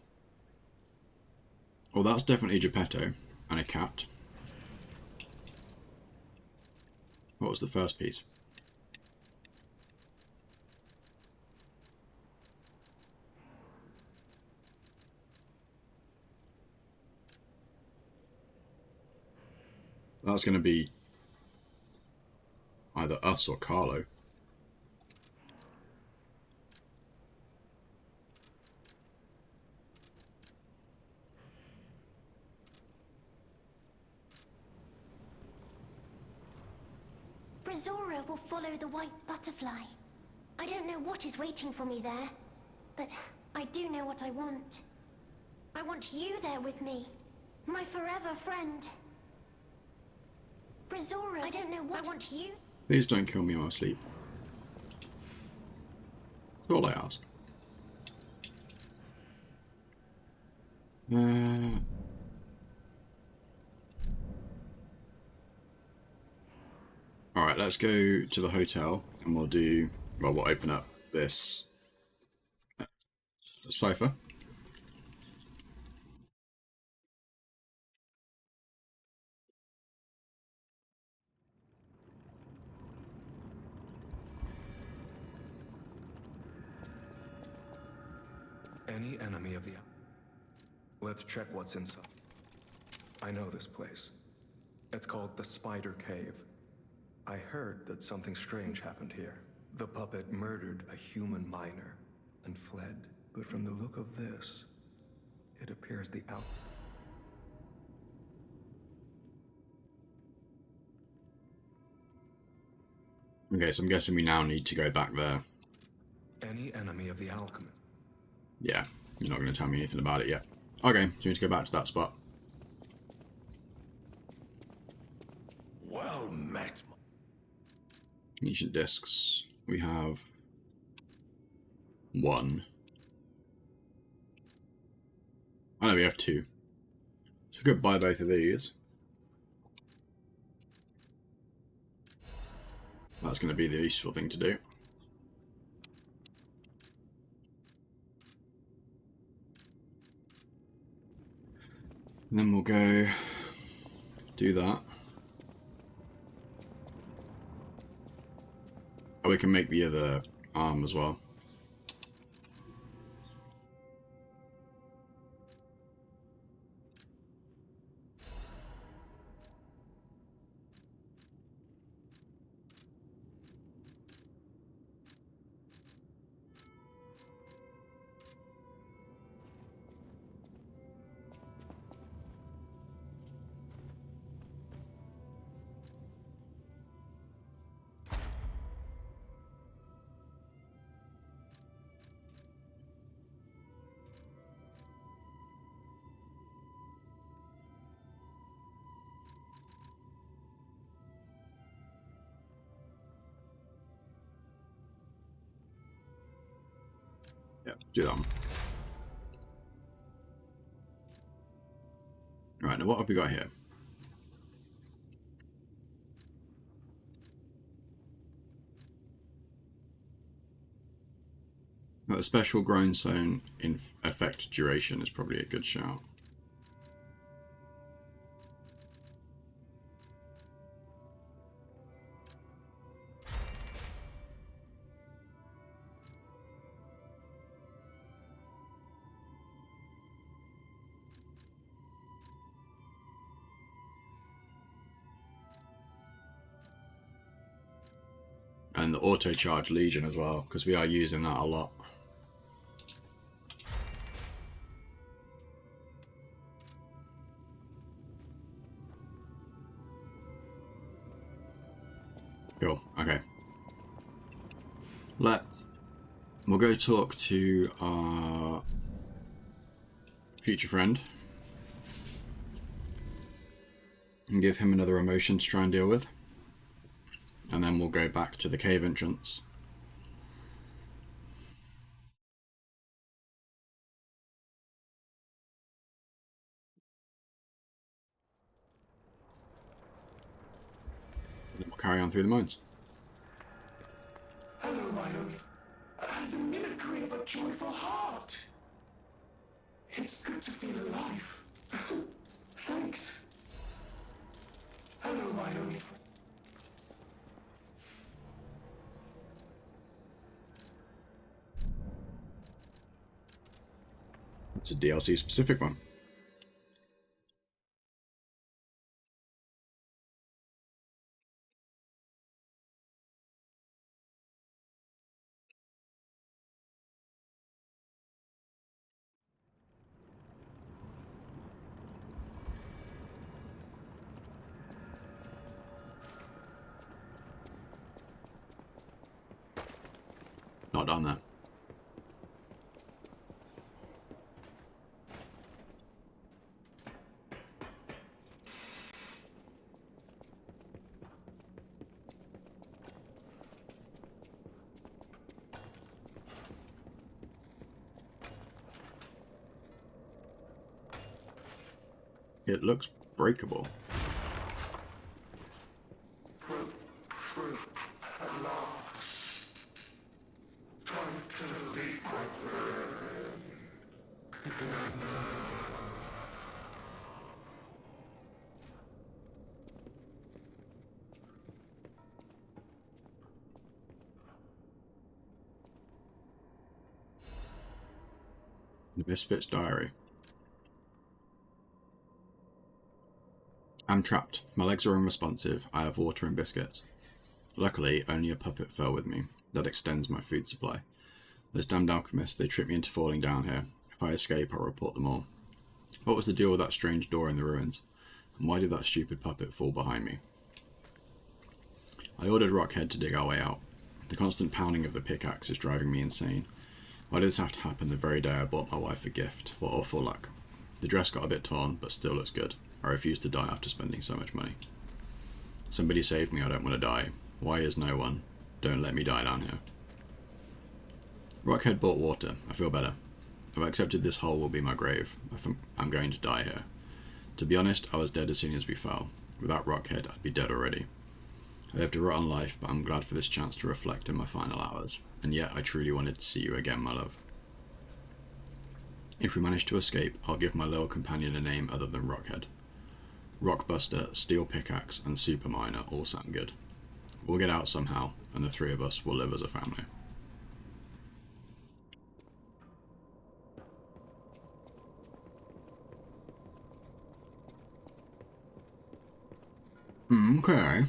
Well, that's definitely Geppetto and a cat. What was the first piece? That's going to be either us or Carlo. Resora will follow the white butterfly. I don't know what is waiting for me there, but I do know what I want. I want you there with me, my forever friend. Resora, I don't know what I want you. Please don't kill me while I sleep. That's all I ask. Alright, let's go to the hotel and we'll do... Well, we'll open up this cipher. Any enemy of the... Let's check what's inside. I know this place. It's called the Spider Cave. I heard that something strange happened here. The puppet murdered a human miner and fled. But from the look of this, it appears the out... Okay, so I'm guessing we now need to go back there. Any enemy of the alchemist. Yeah, you're not going to tell me anything about it yet. Okay, so we need to go back to that spot. Well met. Ancient discs. We have 1. Oh no, we have 2. So we could buy both of these. That's going to be the useful thing to do. And then we'll go do that. Oh, we can make the other arm as well. Yeah, do that one. Right, now what have we got here? Well, the special grindstone in effect duration is probably a good shout. And the auto charge legion as well, because we are using that a lot. Cool, okay. We'll go talk to our future friend and give him another emotion to try and deal with. And then we'll go back to the cave entrance. And we'll carry on through the mines. Hello, my only... the mimicry of a joyful heart. It's good to feel alive. Thanks. Hello, my only friend. It's a DLC specific one. Not done there. It looks breakable. Fruit, at last. Time to leave my friend. The Misfits Diary. I'm trapped. My legs are unresponsive. I have water and biscuits. Luckily, only a puppet fell with me. That extends my food supply. Those damned alchemists, they tricked me into falling down here. If I escape, I'll report them all. What was the deal with that strange door in the ruins? And why did that stupid puppet fall behind me? I ordered Rockhead to dig our way out. The constant pounding of the pickaxe is driving me insane. Why did this have to happen the very day I bought my wife a gift? What awful luck. The dress got a bit torn, but still looks good. I refuse to die after spending so much money. Somebody save me, I don't want to die. Why is no one? Don't let me die down here. Rockhead bought water. I feel better. I've accepted this hole will be my grave. I'm going to die here. To be honest, I was dead as soon as we fell. Without Rockhead, I'd be dead already. I lived a rotten life, but I'm glad for this chance to reflect in my final hours. And yet, I truly wanted to see you again, my love. If we manage to escape, I'll give my little companion a name other than Rockhead. Rockbuster, Steel Pickaxe, and Superminer all sound good. We'll get out somehow, and the three of us will live as a family. Okay.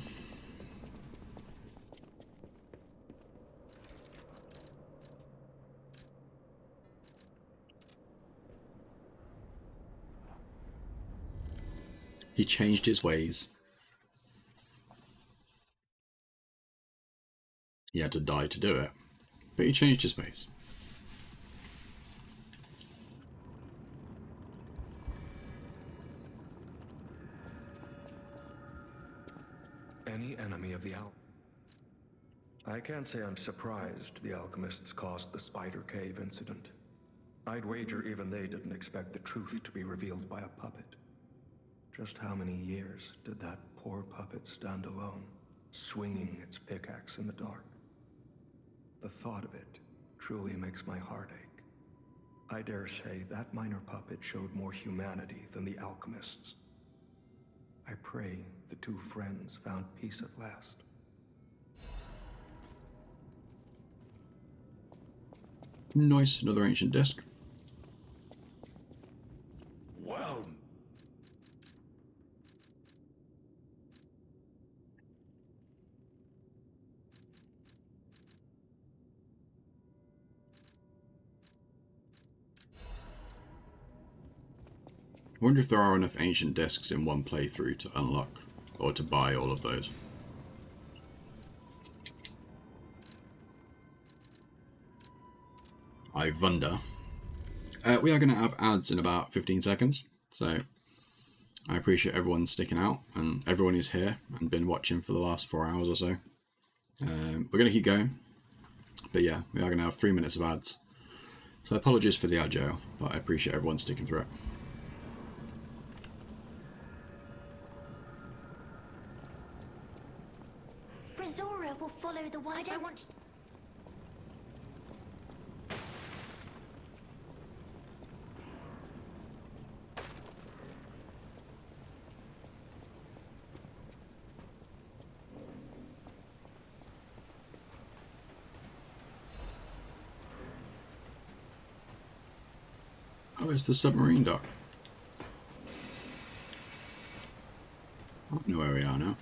He changed his ways. He had to die to do it, but he changed his ways. Any enemy of the I can't say I'm surprised the alchemists caused the Spider Cave incident. I'd wager even they didn't expect the truth to be revealed by a puppet. Just how many years did that poor puppet stand alone, swinging its pickaxe in the dark? The thought of it truly makes my heart ache. I dare say that minor puppet showed more humanity than the alchemists. I pray the two friends found peace at last. Nice, another ancient disc. Well, I wonder if there are enough ancient discs in one playthrough to unlock, or to buy all of those. I wonder. We are going to have ads in about 15 seconds, so I appreciate everyone sticking out, and everyone who's here and been watching for the last 4 hours or so. We're going to keep going, but yeah, we are going to have 3 minutes of ads. So apologies for the ad jail, but I appreciate everyone sticking through it. Rizora will follow the wide. I want. Oh, it's the submarine dock. I don't know where we are now.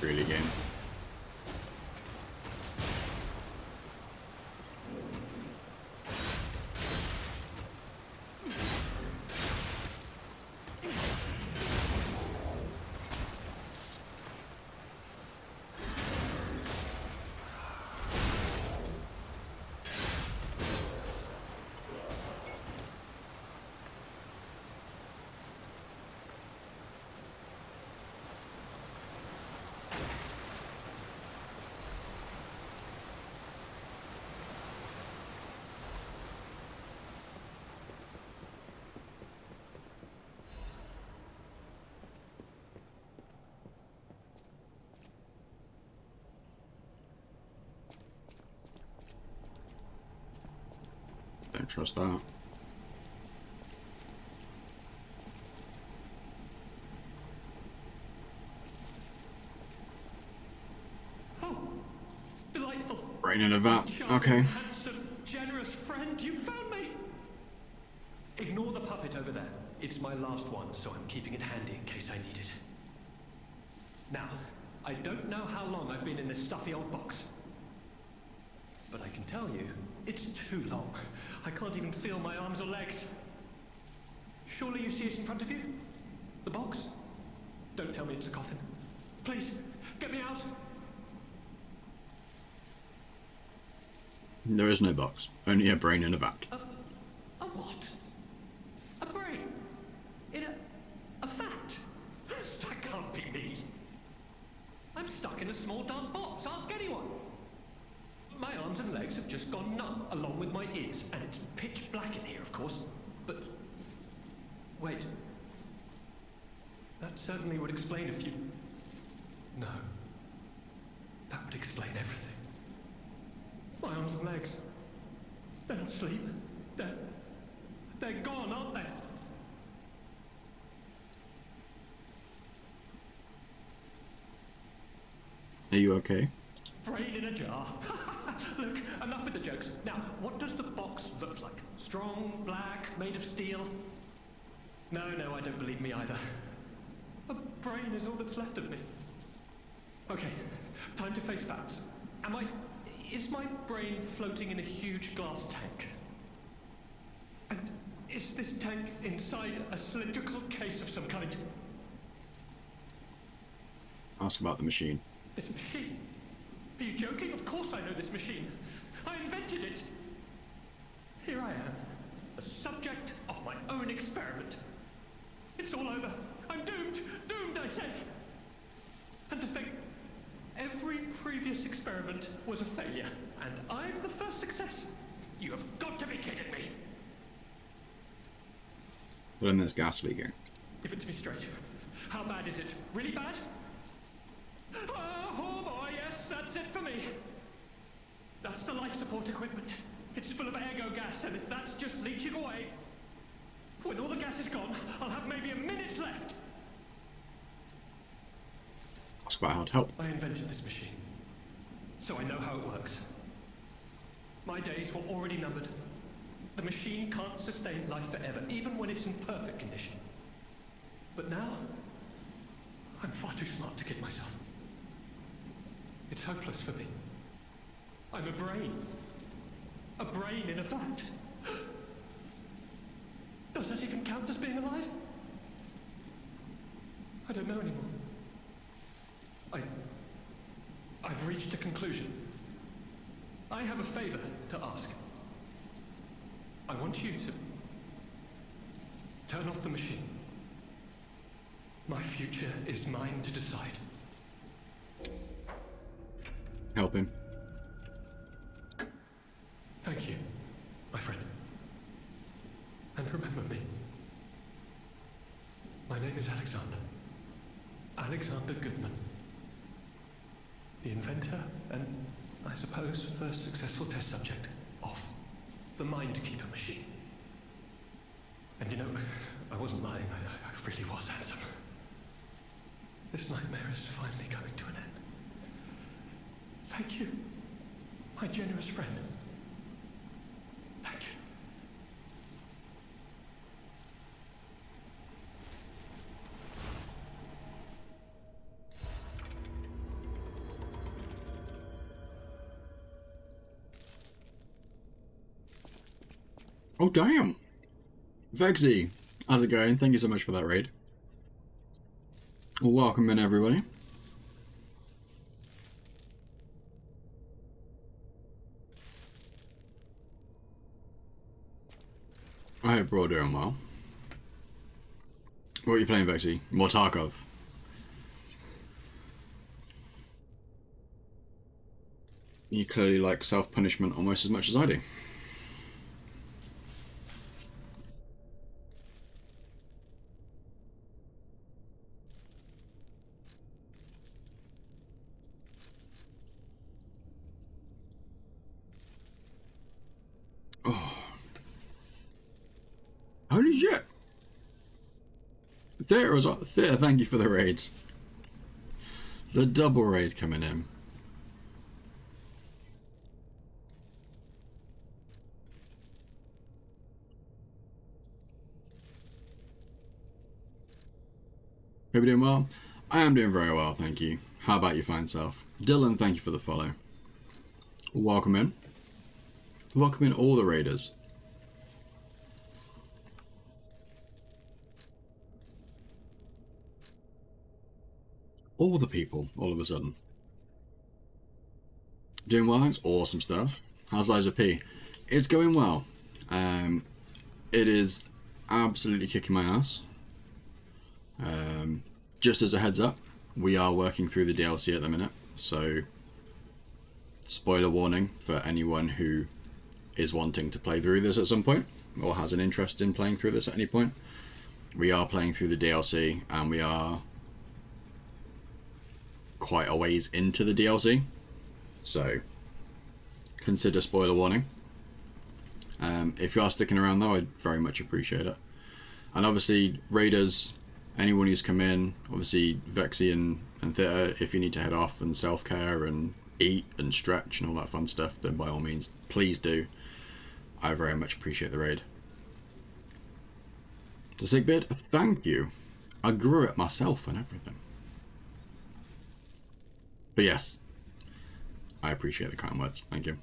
Really game. Don't trust that. Oh, delightful. Brain in a vat. Charming, Okay. handsome, generous friend, you found me. Ignore the puppet over there. It's my last one, so I'm keeping it handy in case I need it. Now, I don't know how long I've been in this stuffy old box. But I can tell you, it's too long. I can't even feel my arms or legs. Surely you see it in front of you? The box? Don't tell me it's a coffin. Please, get me out. There is no box. Only a brain in a vat. A what? A brain? In a vat? That can't be me. I'm stuck in a small dark box. Ask anyone. My arms and legs have just gone numb, along with my ears, and it's pitch black in here, of course. But wait. That certainly would explain a few. No. That would explain everything. My arms and legs. They're not asleep. They're gone, aren't they? Are you okay? Brain in a jar. Look, enough with the jokes. Now, what does the box look like? Strong, black, made of steel? No, I don't believe me either. A brain is all that's left of me. Okay, time to face facts. Is my brain floating in a huge glass tank? And is this tank inside a cylindrical case of some kind? Ask about the machine. This machine? Are you joking? Of course I know this machine. I invented it. Here I am, the subject of my own experiment. It's all over. I'm doomed. Doomed, I say. And to think, every previous experiment was a failure, and I'm the first success. You have got to be kidding me. But then there's gas leaking. Give it to me straight. How bad is it? Really bad? Oh boy, yes, that's it for me. That's the life support equipment. It's full of ergo gas, and if that's just leaching away, when all the gas is gone, I'll have maybe a minute left. Ask about how to help. I invented this machine, so I know how it works. My days were already numbered. The machine can't sustain life forever, even when it's in perfect condition. But now, I'm far too smart to kid myself. It's hopeless for me. I'm a brain. A brain in a vat. Does that even count as being alive? I don't know anymore. I've reached a conclusion. I have a favor to ask. I want you to turn off the machine. My future is mine to decide. Help him. Thank you, my friend. And remember me. My name is Alexander. Alexander Goodman. The inventor and, I suppose, first successful test subject of the Mindkeeper machine. And you know, I wasn't lying. I really was handsome. This nightmare is finally coming to an end. Thank you, my generous friend. Thank you. Oh, damn. Vexy, how's it going? Thank you so much for that raid. Welcome in, everybody. I hope we're all doing well. What are you playing, Vexy? More Tarkov. You clearly like self-punishment almost as much as I do. Oh. shit. Theatre as well. Theatre, thank you for the raids. The double raid coming in. Hope you're doing well. I am doing very well, thank you. How about your fine self? Dylan, thank you for the follow. Welcome in. Welcome in all the raiders. All the people, all of a sudden. Doing well, thanks. Awesome stuff. How's Liza P? It's going well. It is absolutely kicking my ass. Just as a heads up, we are working through the DLC at the minute, so spoiler warning for anyone who is wanting to play through this at some point, or has an interest in playing through this at any point. We are playing through the DLC, and we are quite a ways into the DLC, so consider spoiler warning. If you are sticking around though, I'd very much appreciate it. And obviously, raiders, anyone who's come in, obviously Vexy and Theatre, if you need to head off and self-care and eat and stretch and all that fun stuff, then by all means, please do. I very much appreciate the raid. The sick beard, thank you. I grew it myself and everything. But yes, I appreciate the kind words. Thank you.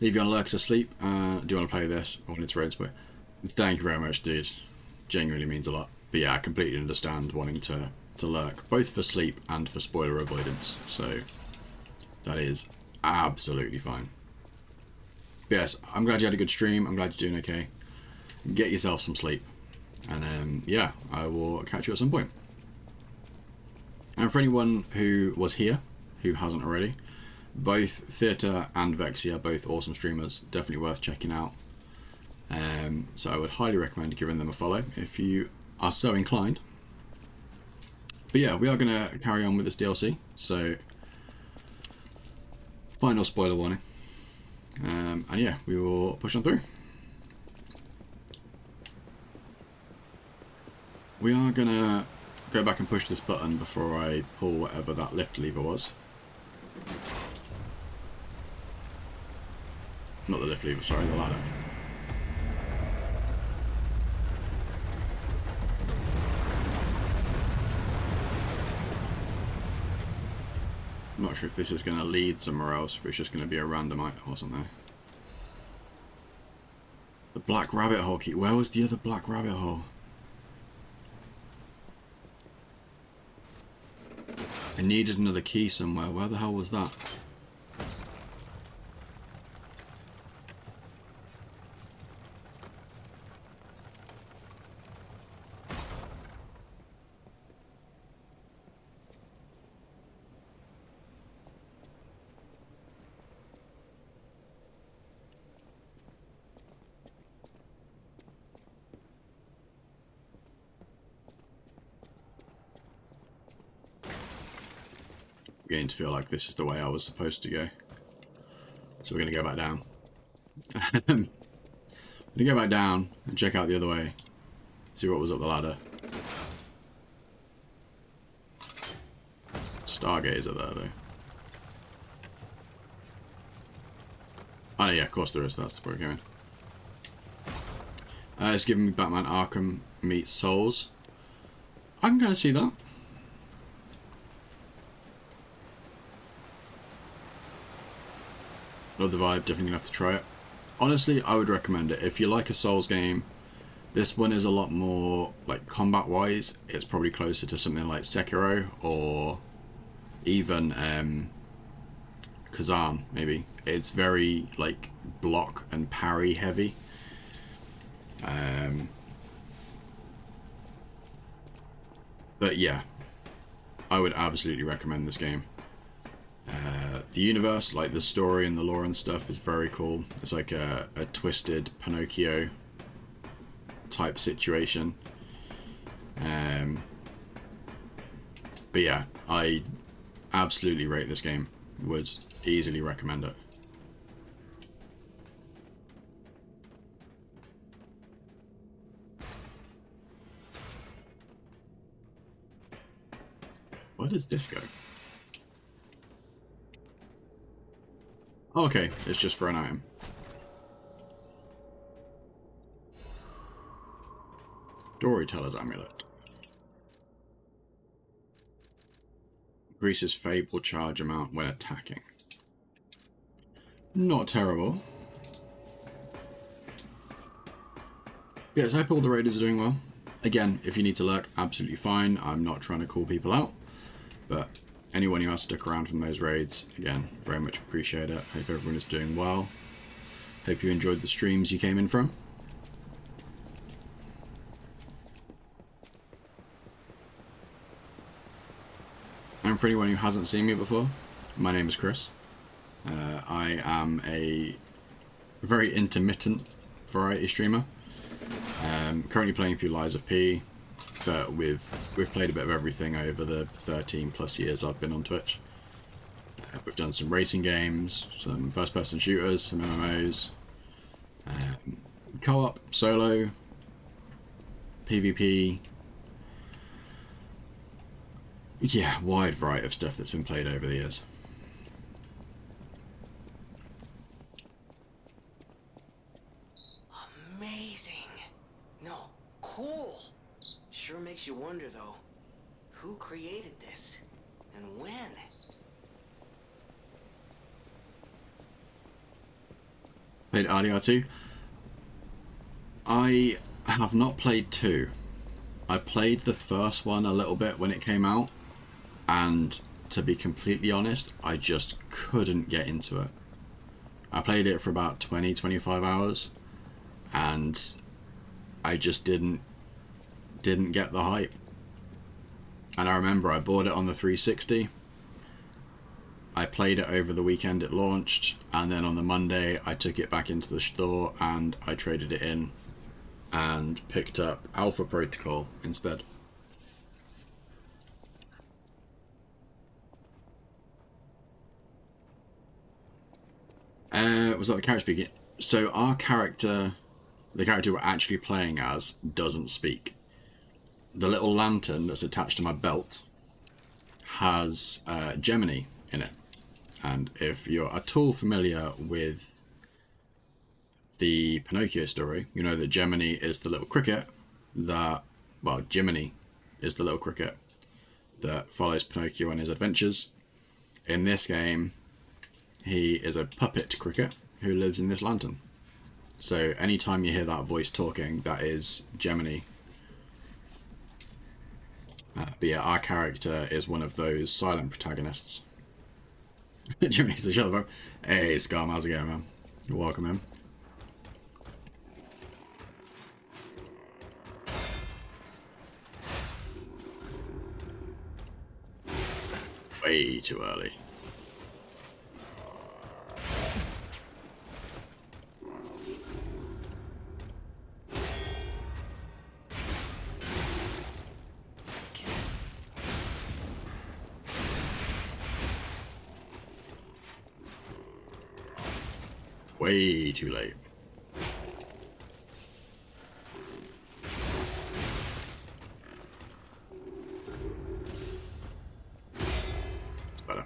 Leave you on lurks asleep. Do you want to play this? I wanted to raid split. Thank you very much, dude. Genuinely means a lot. But yeah, I completely understand wanting to lurk, both for sleep and for spoiler avoidance. So that is absolutely fine. But yes, I'm glad you had a good stream. I'm glad you're doing okay. Get yourself some sleep. And yeah, I will catch you at some point. And for anyone who was here, who hasn't already, both Theatre and Vexy are both awesome streamers, definitely worth checking out. So I would highly recommend giving them a follow if you are so inclined. But yeah, we are going to carry on with this DLC, so final spoiler warning. And yeah, we will push on through. We are going to go back and push this button before I pull whatever that lift lever was. Not the lift lever, sorry, the ladder. I'm not sure if this is going to lead somewhere else, if it's just going to be a random item or something. The black rabbit hole key. Where was the other black rabbit hole? I needed another key somewhere. Where the hell was that? Beginning to feel like this is the way I was supposed to go. So we're going to go back down. We're going to go back down and check out the other way. See what was up the ladder. Stargazer there though. Oh yeah, of course there is. That's the point going. It's giving me Batman Arkham meets Souls. I can kind of see that. Love the vibe, definitely gonna have to try it. Honestly, I would recommend it. If you like a Souls game, this one is a lot more, like, combat-wise, it's probably closer to something like Sekiro, or even Kazan, maybe. It's very, like, block and parry heavy. But yeah, I would absolutely recommend this game. The universe, like the story and the lore and stuff, is very cool. It's like a twisted Pinocchio type situation. But yeah, I absolutely rate this game. Would easily recommend it. Where does this go? Oh, okay, it's just for an item. Storyteller's Amulet. Increases Fable charge amount when attacking. Not terrible. Yes, I hope all the raiders are doing well. Again, if you need to lurk, absolutely fine. I'm not trying to call people out. But anyone who has stuck around from those raids, again, very much appreciate it. Hope everyone is doing well. Hope you enjoyed the streams you came in from. And for anyone who hasn't seen me before, my name is Chris. I am a very intermittent variety streamer. Currently playing through Lies of P, but we've played a bit of everything over the 13 plus years I've been on Twitch. We've done some racing games, some first-person shooters, some MMOs, co-op, solo, PvP. Yeah, wide variety of stuff that's been played over the years. Amazing. No, cool. Sure makes you wonder, though. Who created this? And when? Played RDR2? I have not played 2. I played the first one a little bit when it came out, and to be completely honest, I just couldn't get into it. I played it for about 20-25 hours, and I just didn't get the hype. And I remember I bought it on the 360. I played it over the weekend it launched, and then on the Monday I took it back into the store and I traded it in and picked up Alpha Protocol instead. Was that the character speaking? So our character, the character we're actually playing as, doesn't speak. The little lantern that's attached to my belt has Gemini in it. And if you're at all familiar with the Pinocchio story, you know that Gemini is the little cricket that, well, Jiminy is the little cricket that follows Pinocchio on his adventures. In this game, he is a puppet cricket who lives in this lantern. So anytime you hear that voice talking, that is Gemini. But yeah, our character is one of those silent protagonists. Gemini's the shut up. Hey, Scum, how's it going, man? You're welcome in. Way too early. Way too late. It's better.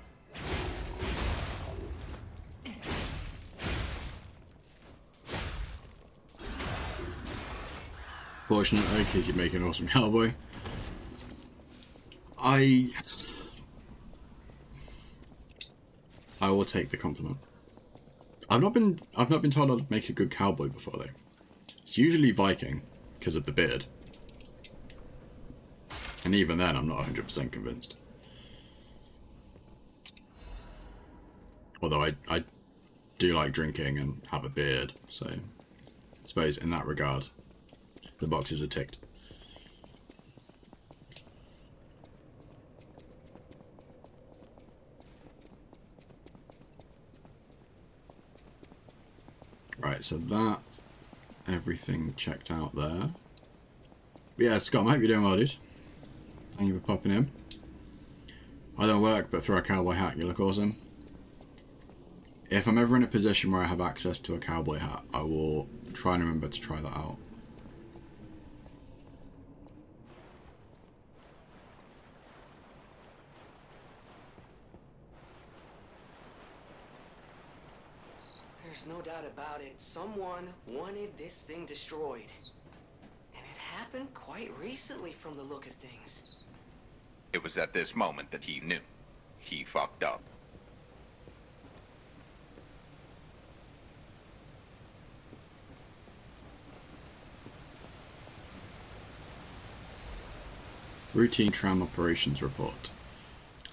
Fortunately, because you make an awesome cowboy. I will take the compliment. I've not been told I'd make a good cowboy before though. It's usually Viking because of the beard, and even then I'm not 100% convinced. Although I do like drinking and have a beard, so I suppose in that regard the boxes are ticked. Right, so that's everything checked out there. But yeah, Scott, I hope you're doing well, dude. Thank you for popping in. I don't work, but throw a cowboy hat, you look awesome. If I'm ever in a position where I have access to a cowboy hat, I will try and remember to try that out. There's no doubt about it. Someone wanted this thing destroyed. And it happened quite recently from the look of things. It was at this moment that he knew. He fucked up. Routine tram operations report.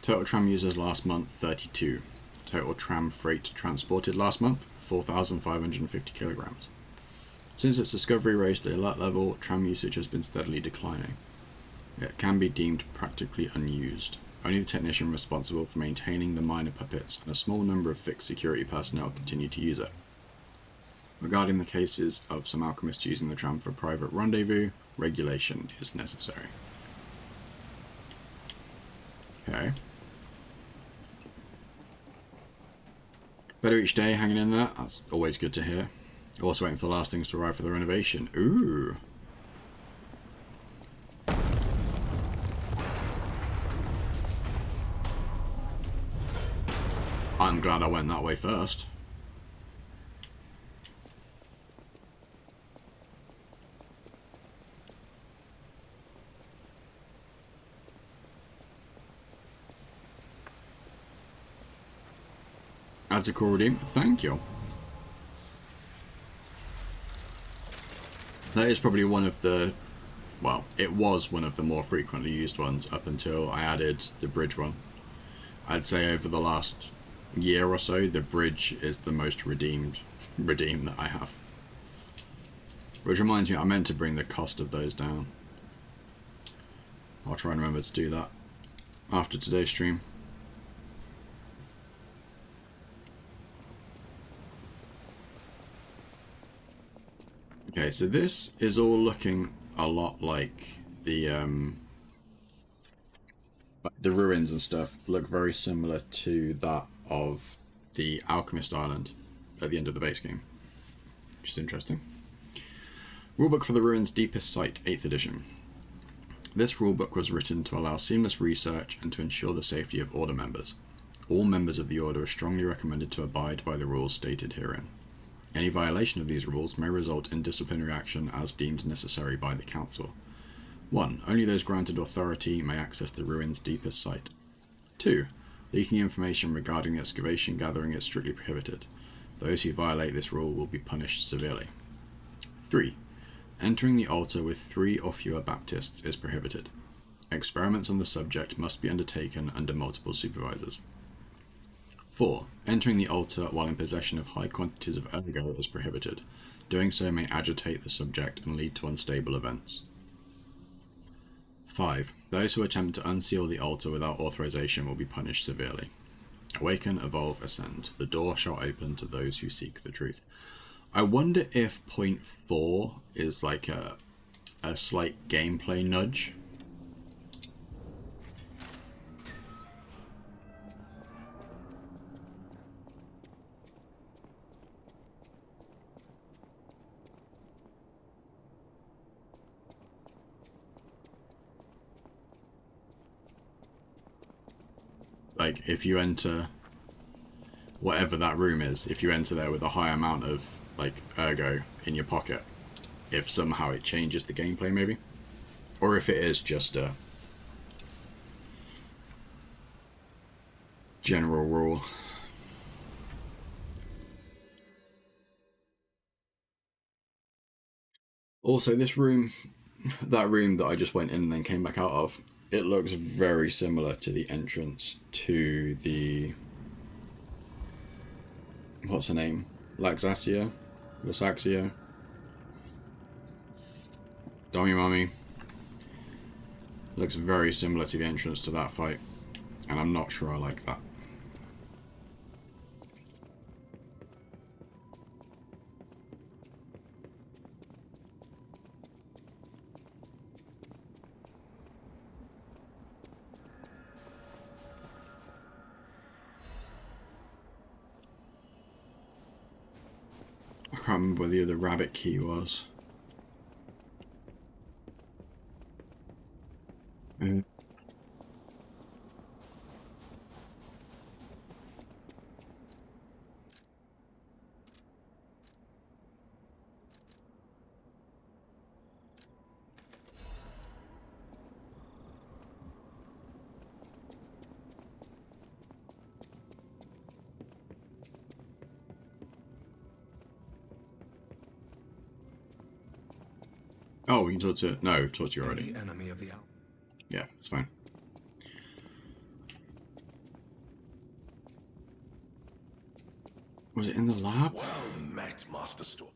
Total tram users last month, 32. Total tram freight transported last month, 4,550 kilograms. Since its discovery raised the alert level, tram usage has been steadily declining. It can be deemed practically unused. Only the technician responsible for maintaining the minor puppets and a small number of fixed security personnel continue to use it. Regarding the cases of some alchemists using the tram for private rendezvous, regulation is necessary. Okay. Better each day, hanging in there. That's always good to hear. Also waiting for the last things to arrive for the renovation. Ooh. I'm glad I went that way first. Adds a core redeem. Thank you. That is probably one of the, well, it was one of the more frequently used ones up until I added the bridge one. I'd say over the last year or so, the bridge is the most redeem that I have. Which reminds me, I meant to bring the cost of those down. I'll try and remember to do that after today's stream. Okay, so this is all looking a lot like the ruins and stuff look very similar to that of the Alchemist Island at the end of the base game, which is interesting. Rulebook for the Ruins Deepest Site, 8th edition. This rulebook was written to allow seamless research and to ensure the safety of Order members. All members of the Order are strongly recommended to abide by the rules stated herein. Any violation of these rules may result in disciplinary action as deemed necessary by the Council. 1. Only those granted authority may access the ruins' deepest site. 2. Leaking information regarding the excavation gathering is strictly prohibited. Those who violate this rule will be punished severely. 3. Entering the altar with 3 or fewer Baptists is prohibited. Experiments on the subject must be undertaken under multiple supervisors. 4. Entering the altar while in possession of high quantities of ergo is prohibited. Doing so may agitate the subject and lead to unstable events. 5. Those who attempt to unseal the altar without authorization will be punished severely. Awaken, evolve, ascend. The door shall open to those who seek the truth. I wonder if point 4 is like a slight gameplay nudge. Like, if you enter whatever that room is, if you enter there with a high amount of, like, ergo in your pocket, if somehow it changes the gameplay, maybe? Or if it is just a general rule. Also, this room, that room that I just went in and then came back out of, it looks very similar to the entrance to the... what's her name? Laxasia? Lasaxia? Dummy Mummy. Looks very similar to the entrance to that fight. And I'm not sure I like that. I can't remember where the other rabbit key was. Oh, we can talk to... No, talk to you already. Any enemy of the out. Yeah, it's fine. Was it in the lab? Well met, Master Storm.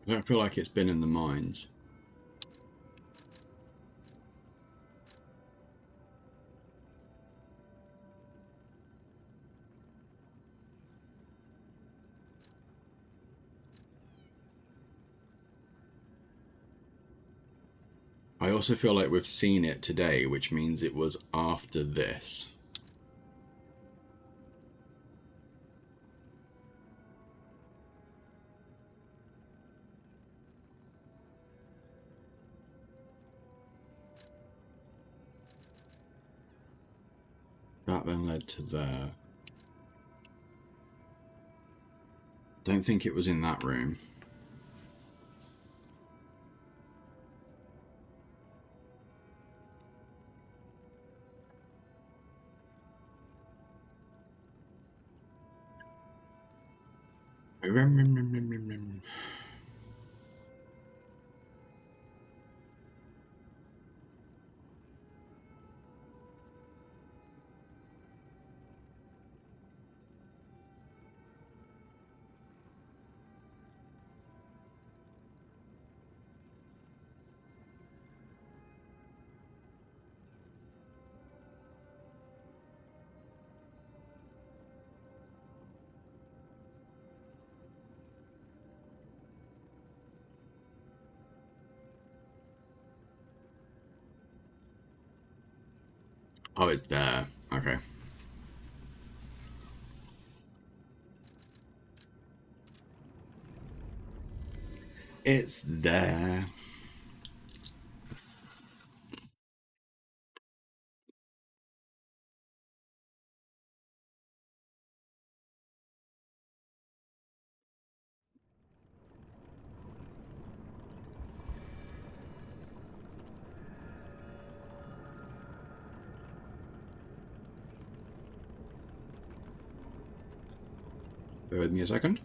I don't feel like it's been in the mines. I also feel like we've seen it today, which means it was after this. That then led to there. Don't think it was in that room. Oh, it's there. Okay. It's there. Bear with me a second.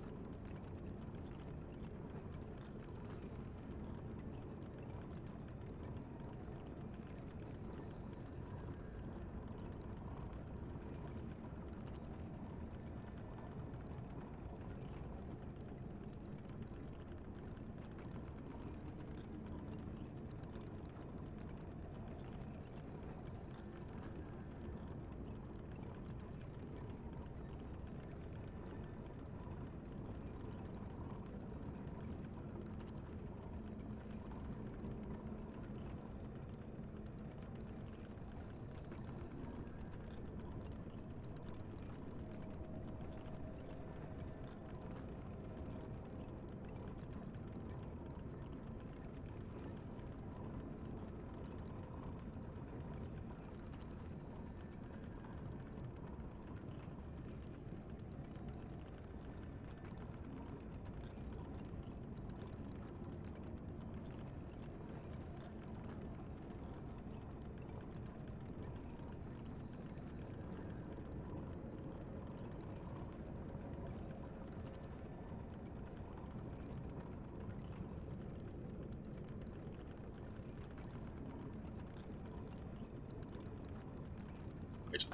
Wait.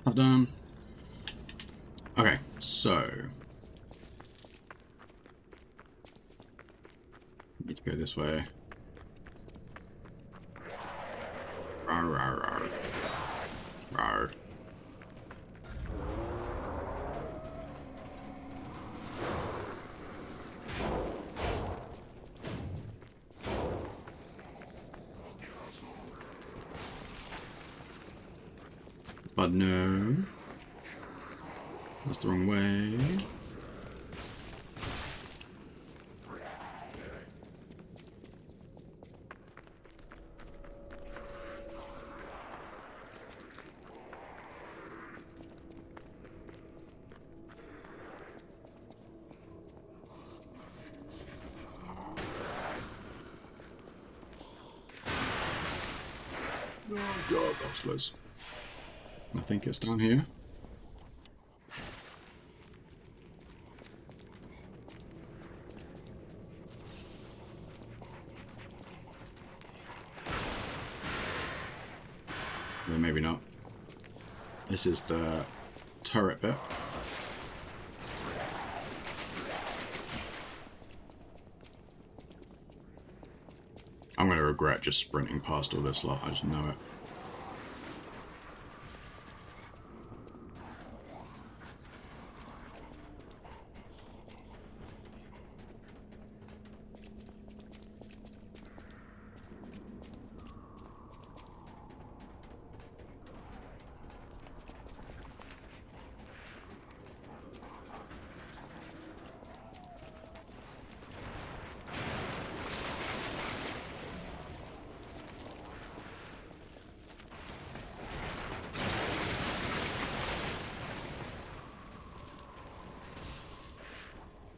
Hold on. Okay, so need to go this way. Rawr, rawr, rawr. Rawr. But no. That's the wrong way. Oh god, that was close. I think it's down here. Well, maybe not. This is the turret bit. I'm going to regret just sprinting past all this lot, I just know it.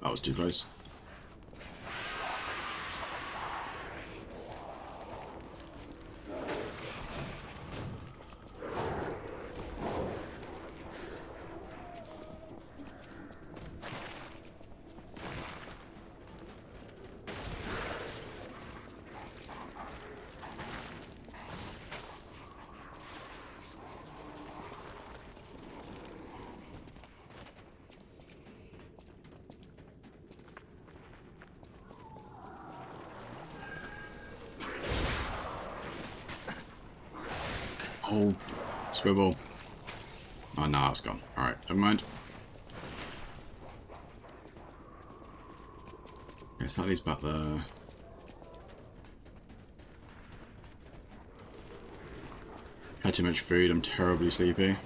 That was too close. Oh, swivel. Oh, no, it's gone. Alright, never mind. Okay, so that leads back there. Had too much food, I'm terribly sleepy.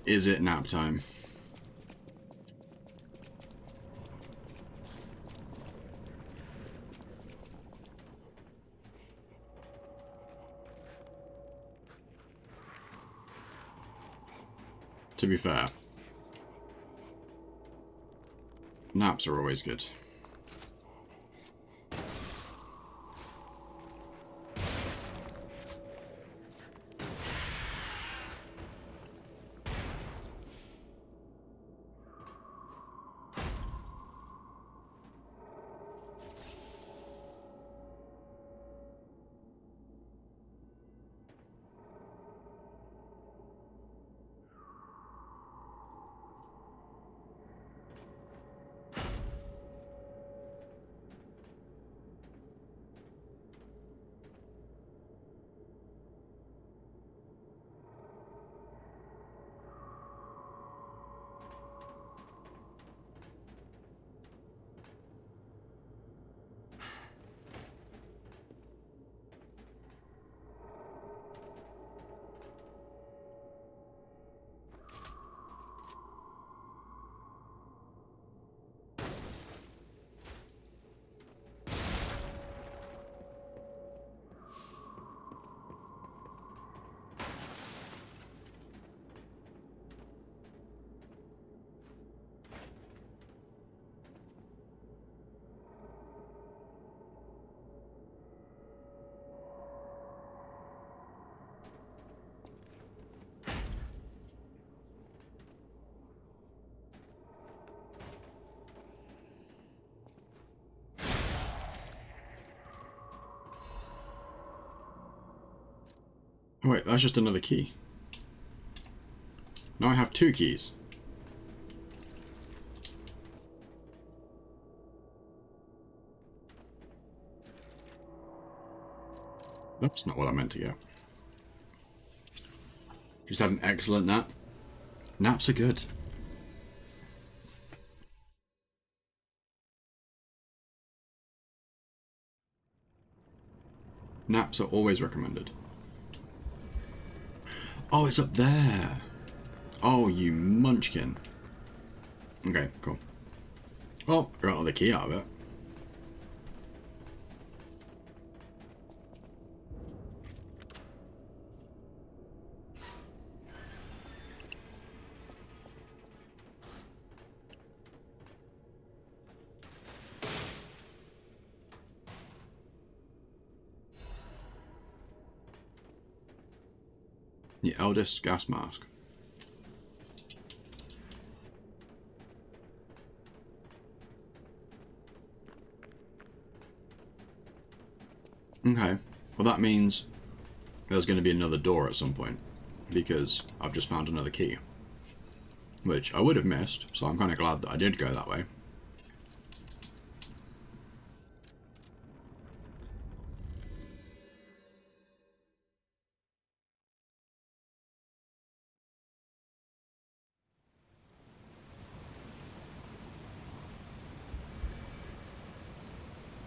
Is it nap time? To be fair, naps are always good. Oh wait, that's just another key. Now I have 2 keys. That's not what I meant to get. Just had an excellent nap. Naps are good. Naps are always recommended. Oh, it's up there. Oh, you munchkin. Okay, cool. Well, got another key out of it. The eldest gas mask. Okay. Well, that means there's going to be another door at some point, because I've just found another key. Which I would have missed, so I'm kind of glad that I did go that way.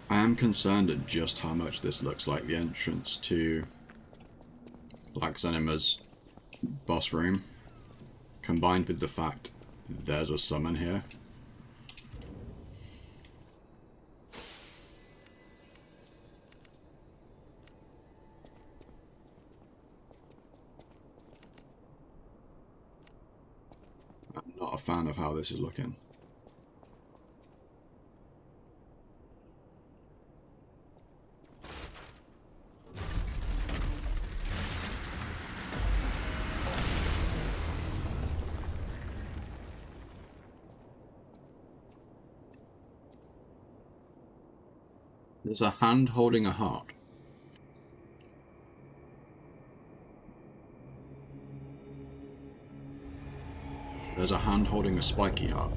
I am concerned at just how much this looks like the entrance to Black Zenima's boss room, combined with the fact there's a summon here. I'm not a fan of how this is looking. There's a hand holding a heart. There's a hand holding a spiky heart.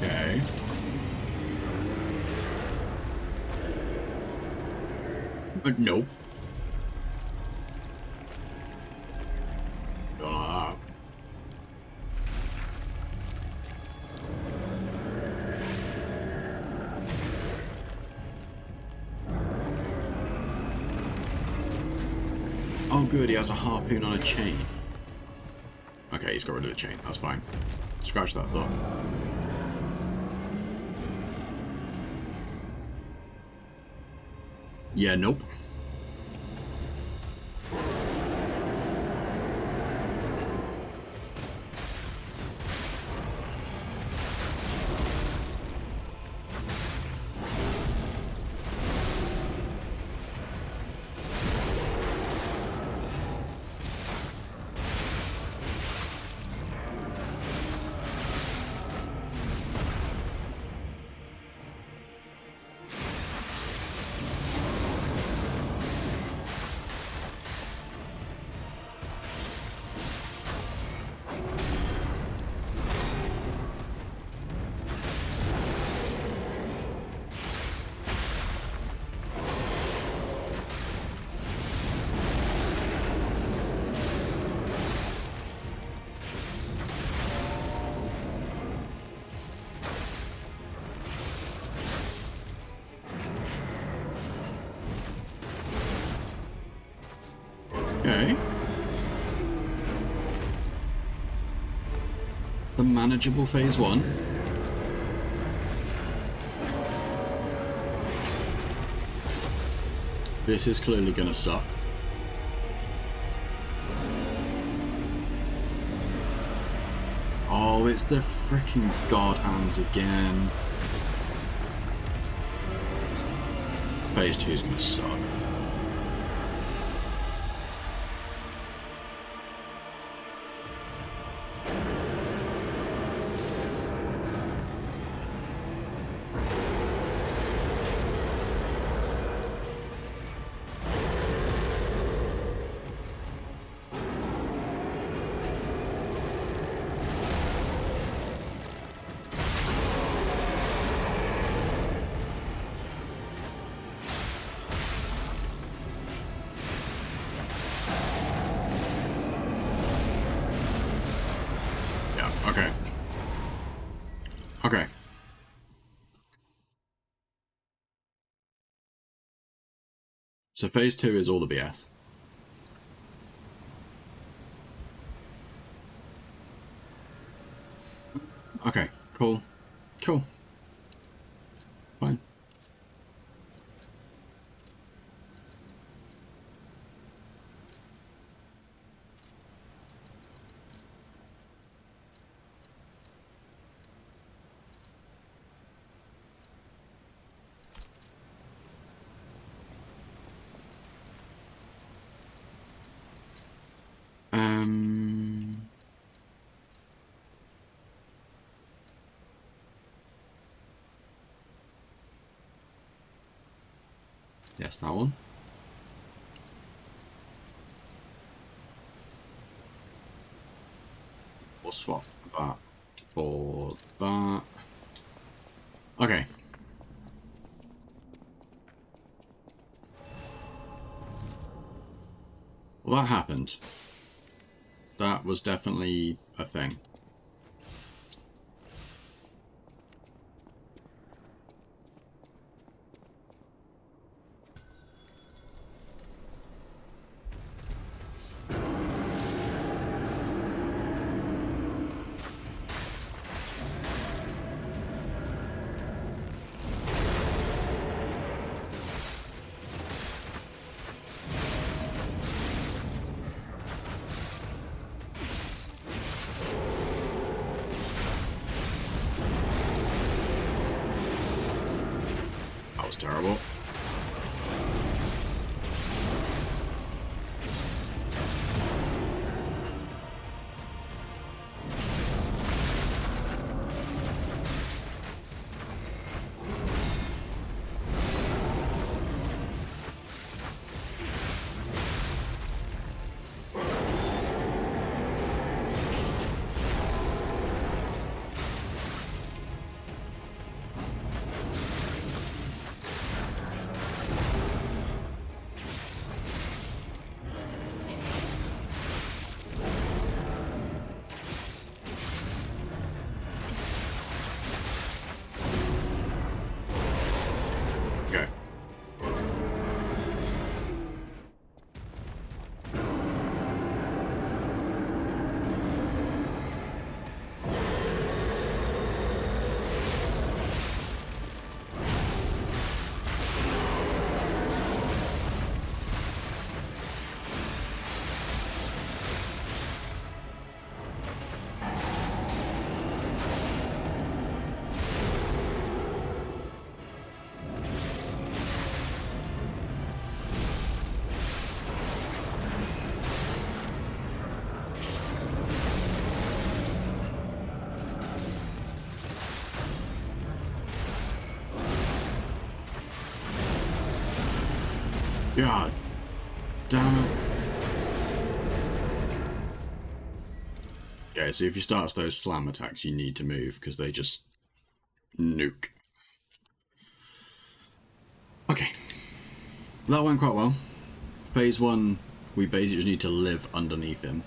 Okay. Nope. Don't like that. Oh good, he has a harpoon on a chain. Okay, he's got rid of the chain, that's fine. Scratch that thought. Yeah, nope. Okay. The manageable phase 1. This is clearly gonna suck. Oh, it's the freaking god hands again. Phase 2 is gonna suck. Okay. Okay. So phase 2 is all the BS. Okay, cool. Cool. Fine. Yes, that one. We'll swap that for that. Okay. Well, that happened. That was definitely a thing. That was terrible. Okay. God damn it. Okay, so if you start those slam attacks, you need to move because they just nuke. Okay. That went quite well. Phase 1, we basically just need to live underneath him.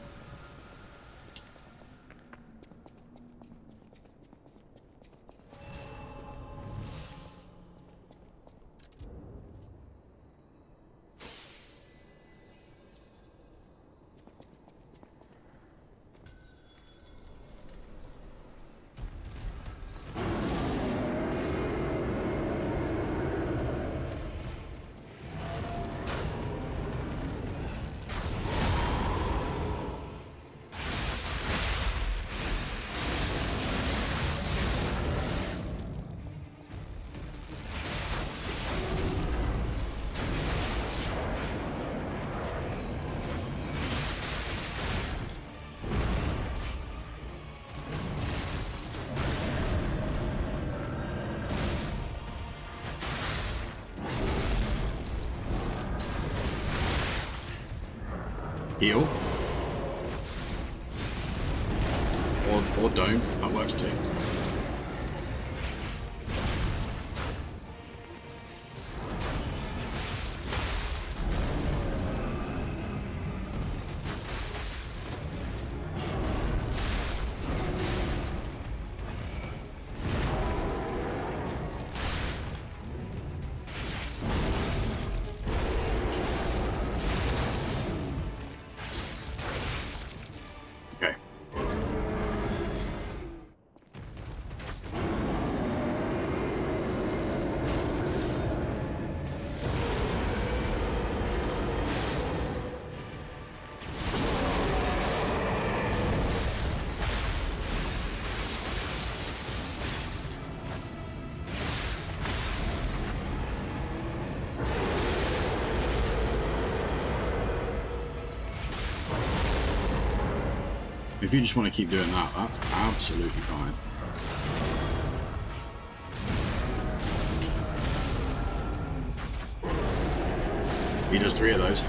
Heal. Or don't. That works too. Okay. If you just want to keep doing that, that's absolutely fine. He does 3 of those.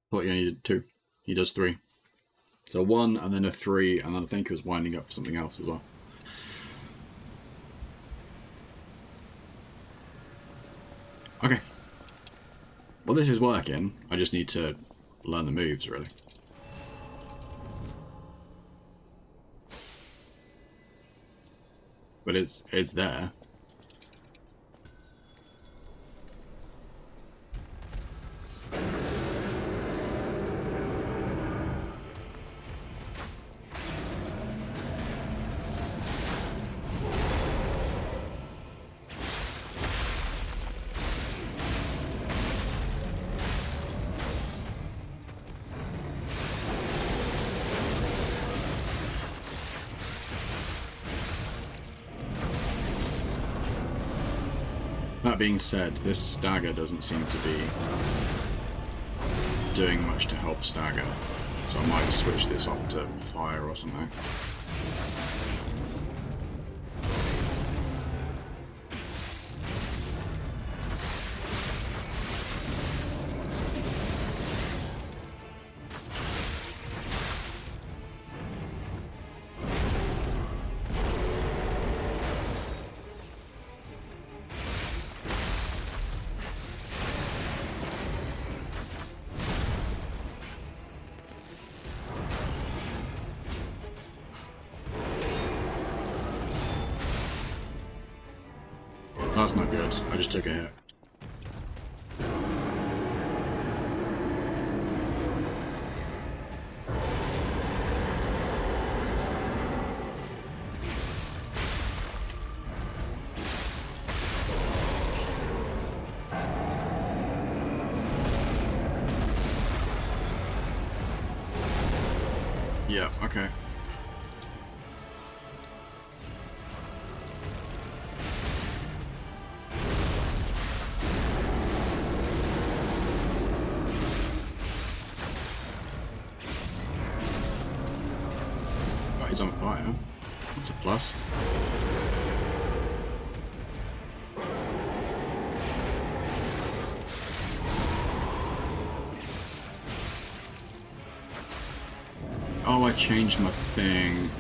Thought you only did 2. He does 3. So 1 and then a 3, and then I think he was winding up something else as well. Okay. Well, this is working. I just need to learn the moves, really. But it's there. That being said, this stagger doesn't seem to be doing much to help stagger, so I might switch this off to fire or something. That's not good. I just took a hit. Yeah, okay. He's on fire. That's a plus. Oh, I changed my thing.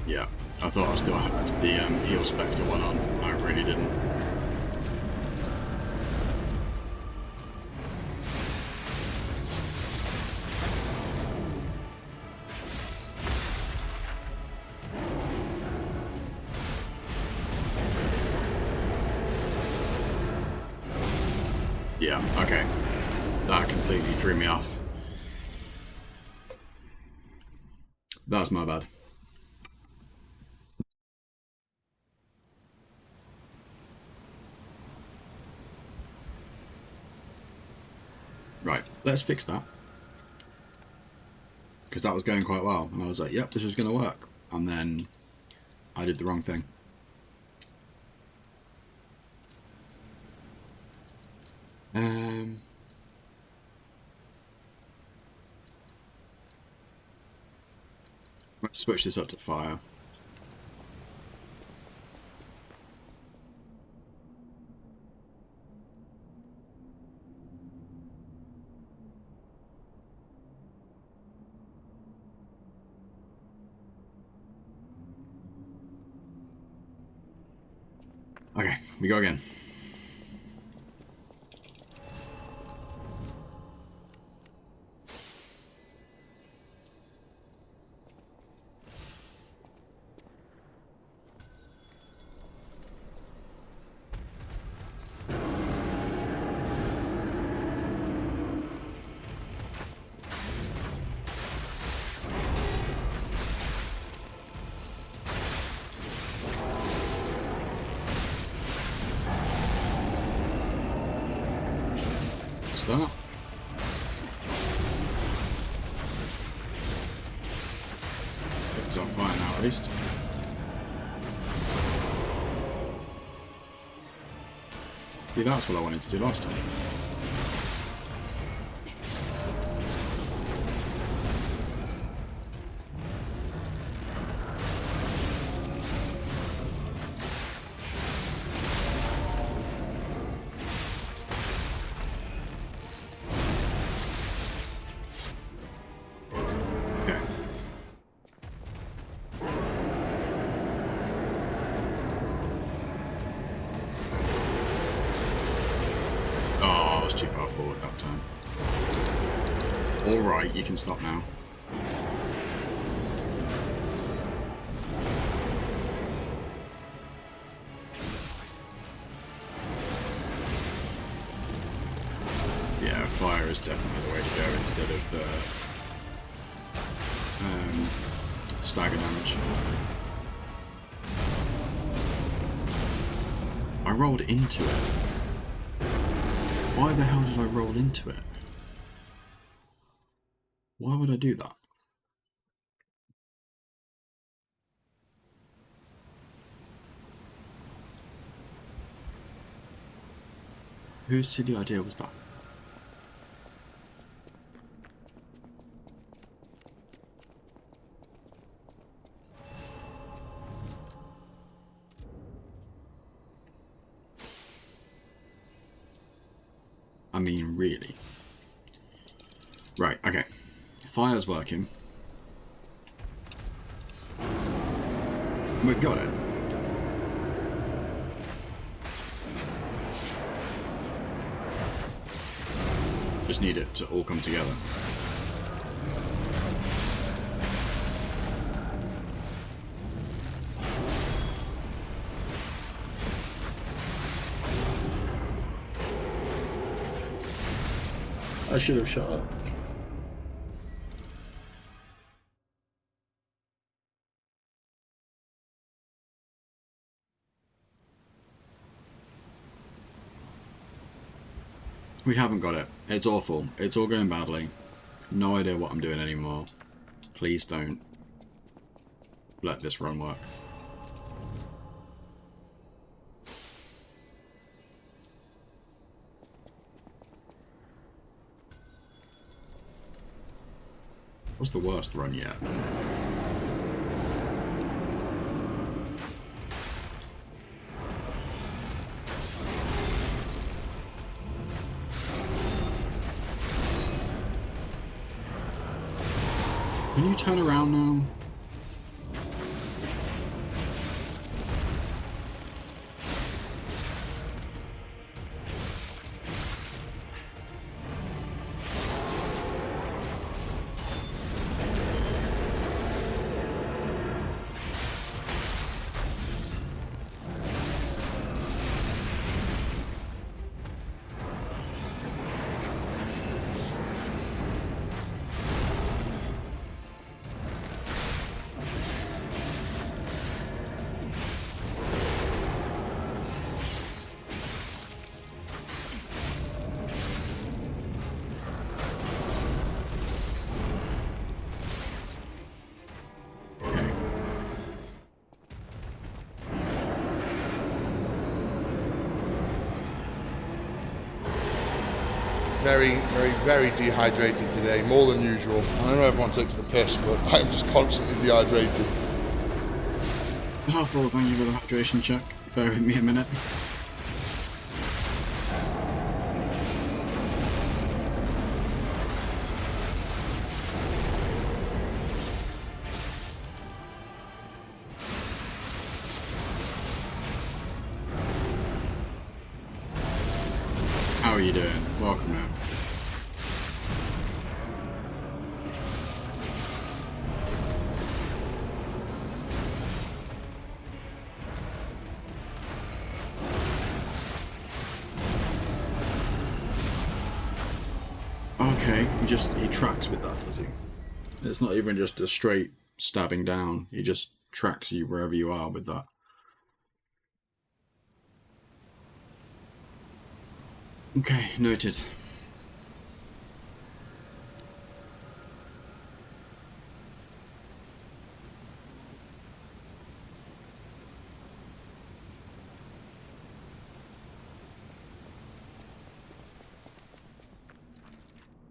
Yeah, I thought I still had the heal spectre one on. I really didn't. Yeah, okay. That completely threw me off. That's my bad. Right, let's fix that. Because that was going quite well. And I was like, yep, this is going to work. And then I did the wrong thing. Let's switch this up to fire. Okay, we go again. Start. It's on fire now, at least. See, that's what I wanted to do last time. Too far forward that time. Alright, you can stop now. Yeah, fire is definitely the way to go instead of stagger damage. I rolled into it. Why the hell did I roll into it? Why would I do that? Whose silly idea was that? I mean, really. Right, okay. Fire's working. We've got it. Just need it to all come together. I should have shut up. We haven't got it. It's awful. It's all going badly. No idea what I'm doing anymore. Please don't let this run work. What's the worst run yet? Can you turn around now? Very dehydrated today, more than usual. I know everyone takes the piss, but I'm just constantly dehydrated. Oh, well, thank you for the hydration check. Bear with me a minute. How are you doing? Welcome out. Okay, he tracks with that, does he? It's not even just a straight stabbing down, he just tracks you wherever you are with that. Okay, noted.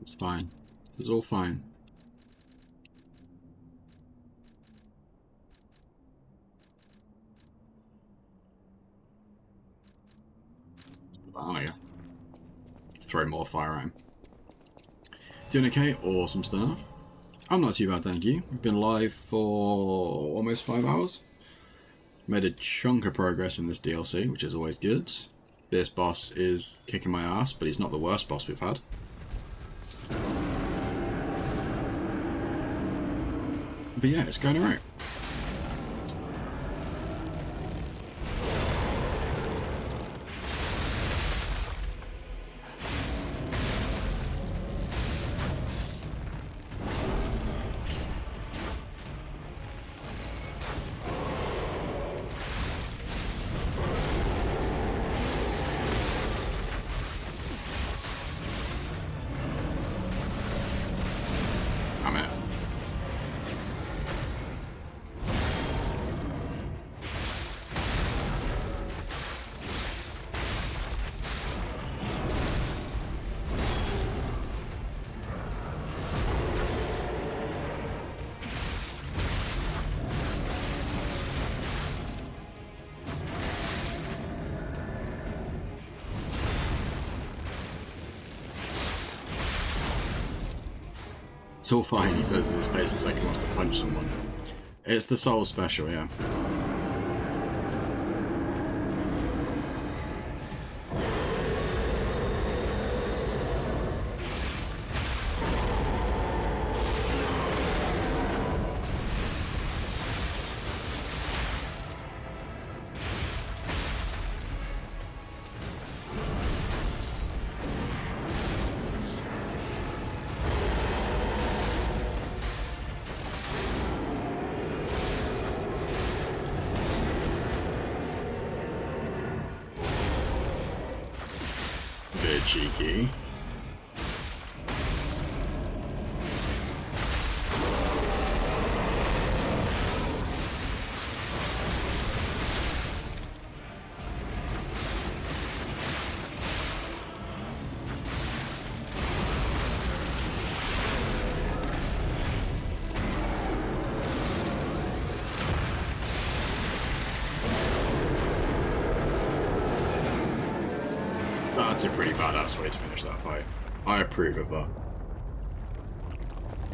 It's fine. It's all fine. Oh yeah. Throw more fire at him. Doing okay? Awesome stuff. I'm not too bad, thank you. We've been live for almost 5 hours. Made a chunk of progress in this DLC, which is always good. This boss is kicking my ass, but he's not the worst boss we've had. But yeah, it's going alright. I'm it. It's all fine, he says as his face looks like he wants to punch someone. It's the soul special, yeah. It's a bit cheeky. That's a pretty badass way to finish that fight. I approve of that.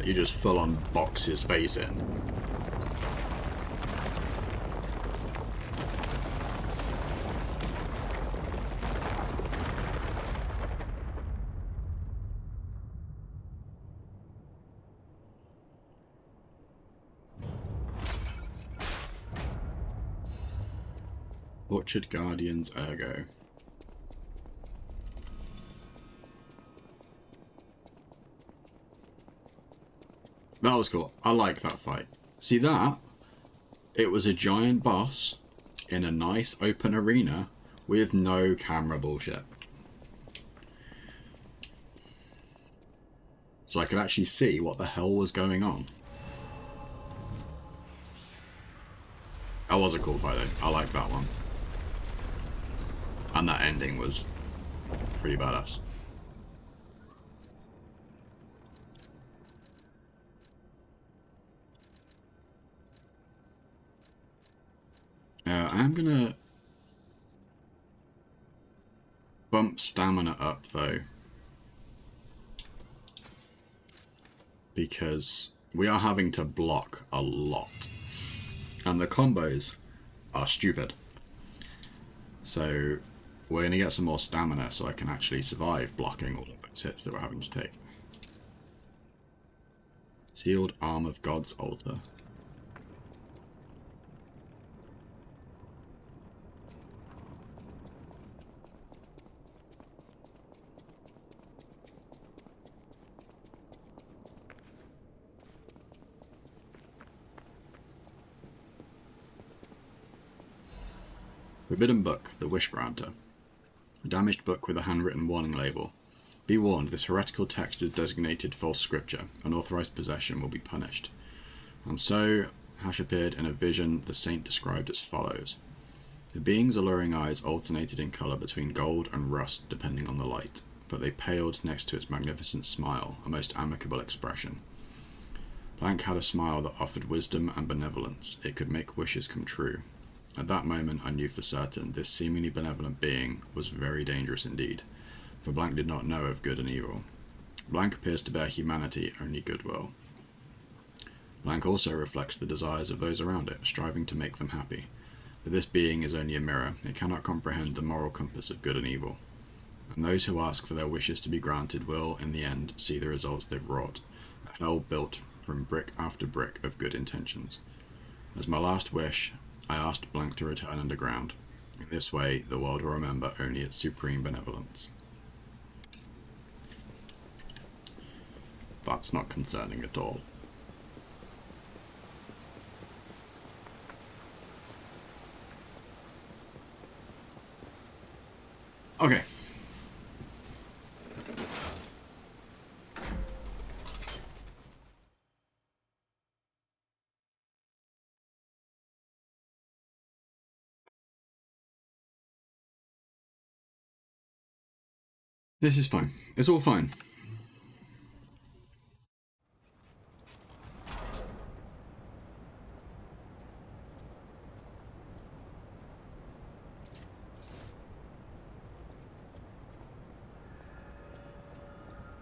You just full on box his face in. Orchard Guardians Ergo. That was cool. I like that fight. See that? It was a giant boss in a nice open arena with no camera bullshit. So I could actually see what the hell was going on. That was a cool fight though. I like that one. And that ending was pretty badass. I'm gonna bump stamina up though, because we are having to block a lot and the combos are stupid. So we're gonna get some more stamina so I can actually survive blocking all of those hits that we're having to take. Sealed Arm of God's Altar. Forbidden Book, the Wish Granter. A damaged book with a handwritten warning label. Be warned, this heretical text is designated false scripture. Unauthorized possession will be punished. And so, Hash appeared in a vision the saint described as follows. The being's alluring eyes alternated in colour between gold and rust depending on the light. but they paled next to its magnificent smile, a most amicable expression. Blank had a smile that offered wisdom and benevolence. It could make wishes come true. At that moment I knew for certain this seemingly benevolent being was very dangerous indeed, for Blank did not know of good and evil. Blank appears to bear humanity only goodwill. Blank also reflects the desires of those around it, striving to make them happy. But this being is only a mirror. It cannot comprehend the moral compass of good and evil. And those who ask for their wishes to be granted will, in the end, see the results they've wrought, a hell built from brick after brick of good intentions. As my last wish, I asked Blank to return underground. In this way, the world will remember only its supreme benevolence. That's not concerning at all. Okay. This is fine. It's all fine.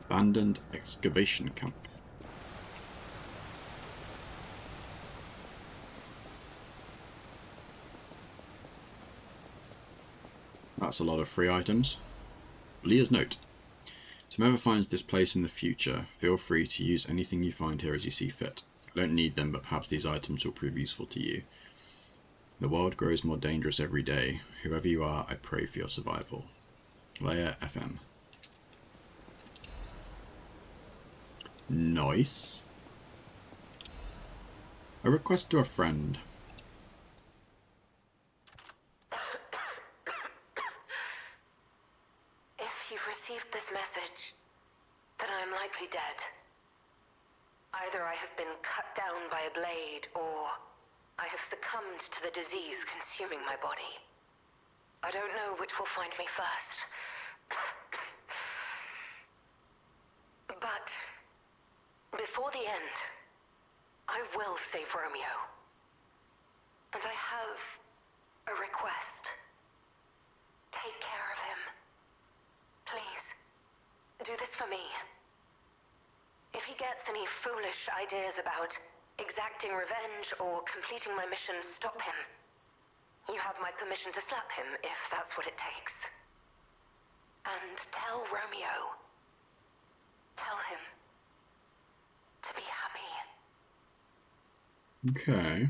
Abandoned excavation camp. That's a lot of free items. Leah's note. To whoever finds this place in the future, feel free to use anything you find here as you see fit. I don't need them, but perhaps these items will prove useful to you. The world grows more dangerous every day. Whoever you are, I pray for your survival. Leia FM. Nice. A request to a friend. If you've received this message, then I am likely dead. Either I have been cut down by a blade, or I have succumbed to the disease consuming my body. I don't know which will find me first. But before the end, I will save Romeo. And I have a request. Take care of him. Please, do this for me. If he gets any foolish ideas about exacting revenge or completing my mission, stop him. You have my permission to slap him if that's what it takes. And tell Romeo. Tell him to be happy. Okay.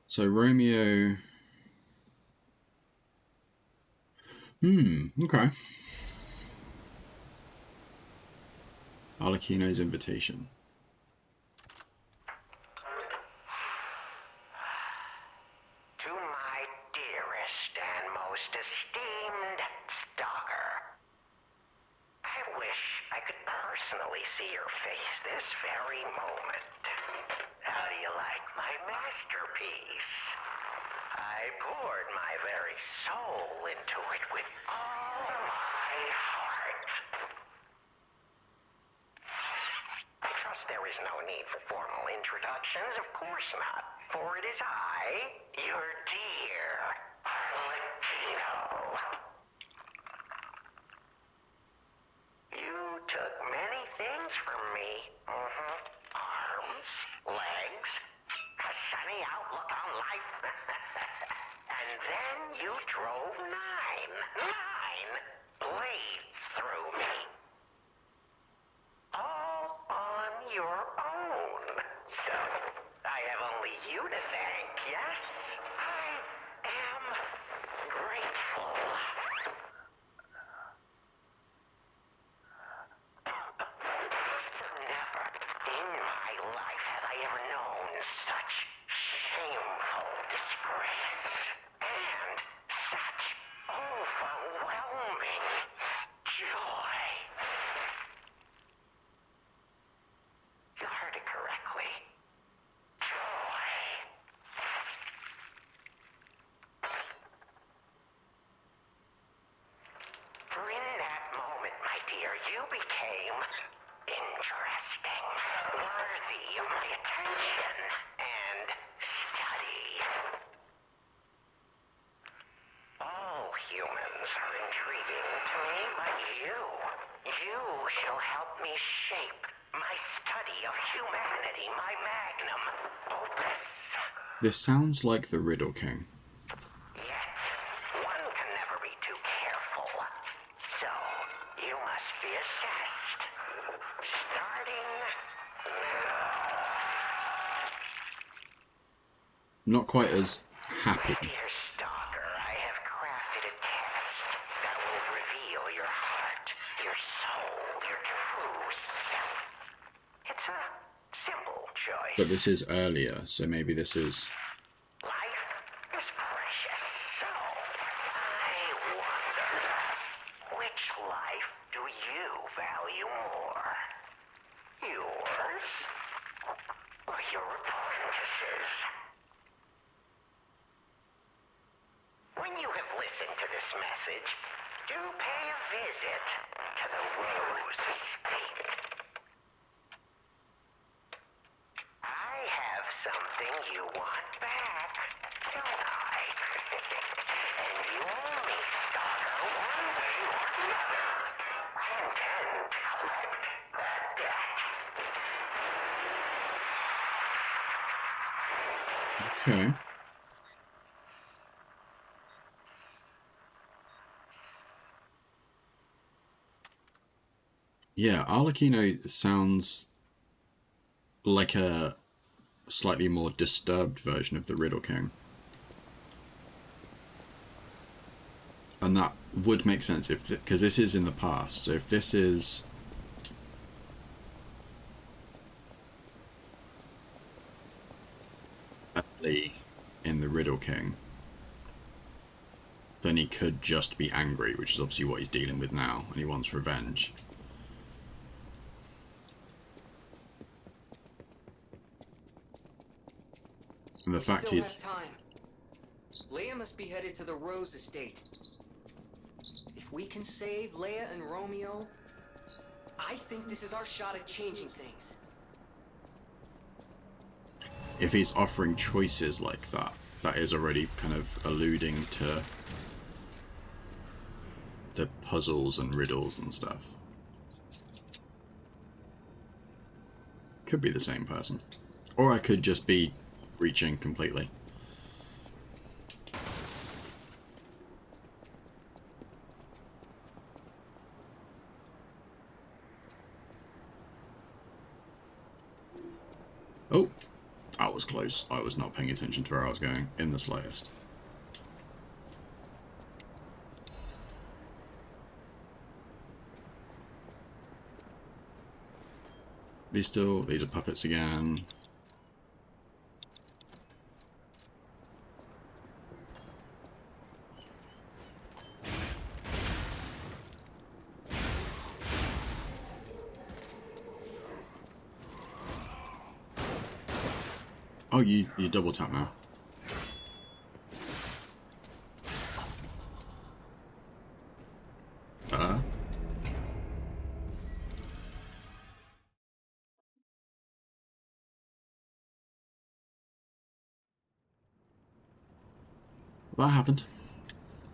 So Romeo... okay. Arlecchino's invitation. To my dearest and most esteemed Stalker, I wish I could personally see your face this very moment. How do you like my masterpiece? I poured my very soul into it with all my heart. I trust there is no need for formal introductions, of course not, for it is I, your dear Latino. You took many things from me. Arms, legs, a sunny outlook on life. And then you drove nine blades through me. All on your own. So, I have only you to thank, yes? I am grateful. Never in my life have I ever known such shameful disgrace. And such overwhelming joy. You heard it correctly. Joy. became interesting, worthy of my attention and study. All humans are intriguing to me, but you shall help me shape my study of humanity, my magnum opus. This sounds like the Riddle King. Yet, one can never be too careful. So, you must be assessed. Starting now. Not quite as happy. Dear Stalker, I have crafted a test that will reveal your heart, your soul, your true self. It's a simple choice. But this is earlier, so maybe this is... Life is precious, so I wonder, which life do you value more? Yours or your apprentice's? When you have listened to this message, do pay a visit to the Rose Estate. I have something you want back, don't I? And you owe me, Stalker, one way or another. I intend to collect that debt. Okay. Yeah, Arlecchino sounds like a slightly more disturbed version of the Riddle King. And that would make sense if, because this is in the past, so if this is early in the Riddle King, then he could just be angry, which is obviously what he's dealing with now, and he wants revenge. And the fact still he's... have time. Leia must be headed to the Rose Estate. If we can save Leia and Romeo, I think this is our shot at changing things. If he's offering choices like that, that is already kind of alluding to the puzzles and riddles and stuff. Could be the same person. Or I could just be reaching completely. Oh, that was close. I was not paying attention to where I was going in the slightest. These are puppets again. Oh, you double tap now. That happened.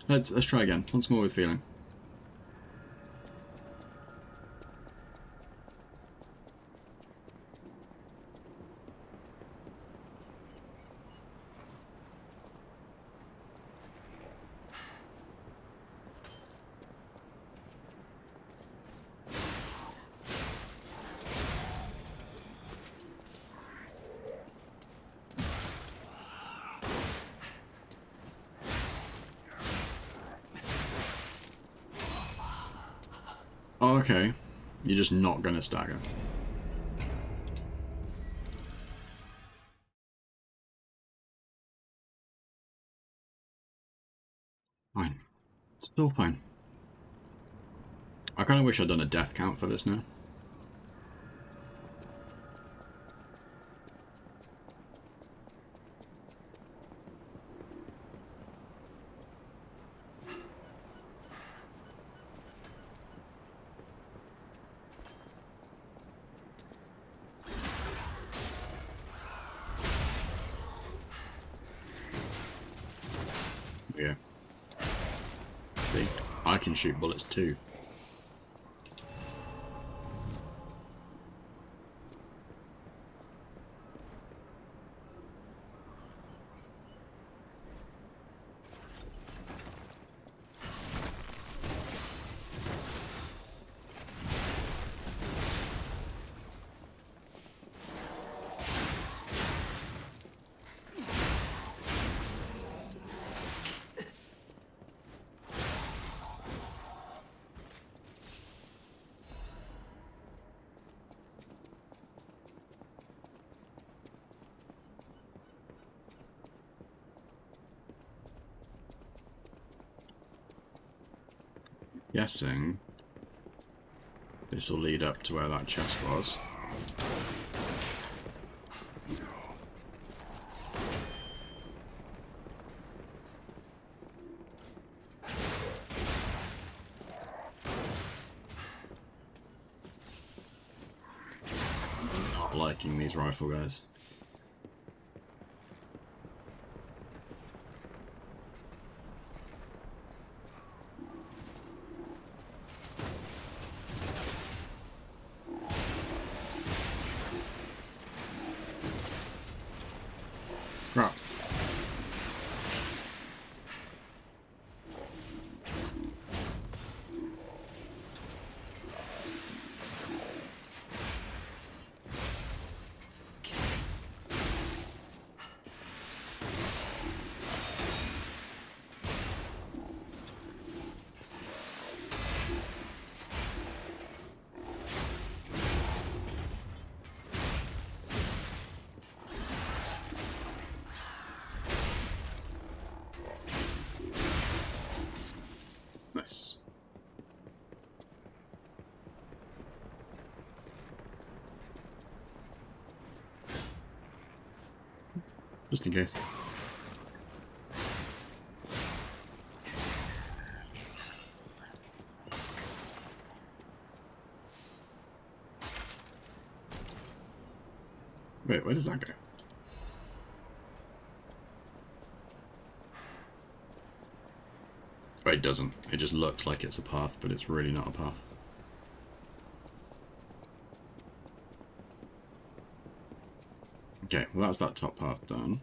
Let's try again. Once more with feeling. Oh, okay. You're just not gonna stagger. Fine. Still fine. I kind of wish I'd done a death count for this now. I can shoot bullets too. Guessing this will lead up to where that chest was. Not liking these rifle guys. Crap. Nice. Just in case. Wait, where does that go? Oh, it doesn't. It just looks like it's a path, but it's really not a path. Okay, well that's that top path done.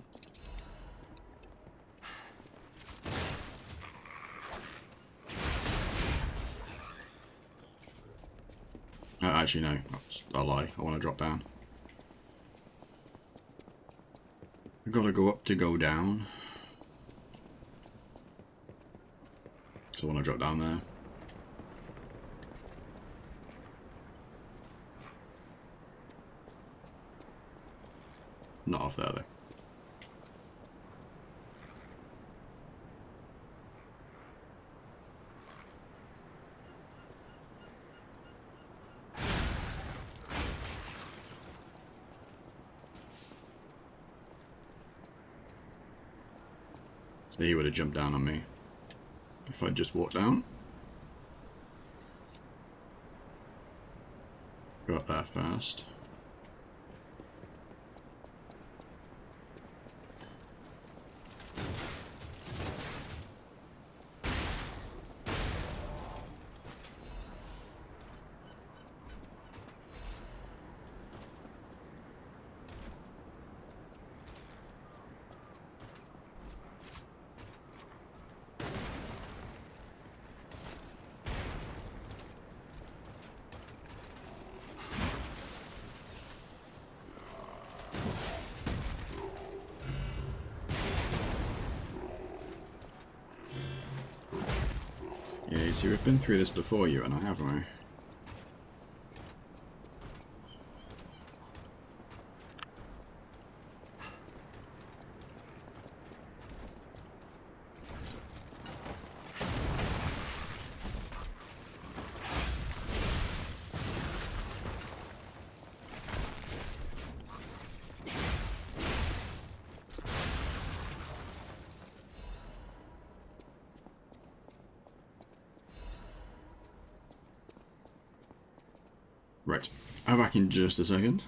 Actually no, that's a lie. I want to drop down. I've got to go up to go down. So I want to drop down there. Not off there though. So he would have jumped down on me if I'd just walked down. Go up there first. Yeah, you see, we've been through this before, you and I, haven't we? Right, I'm back in just a second.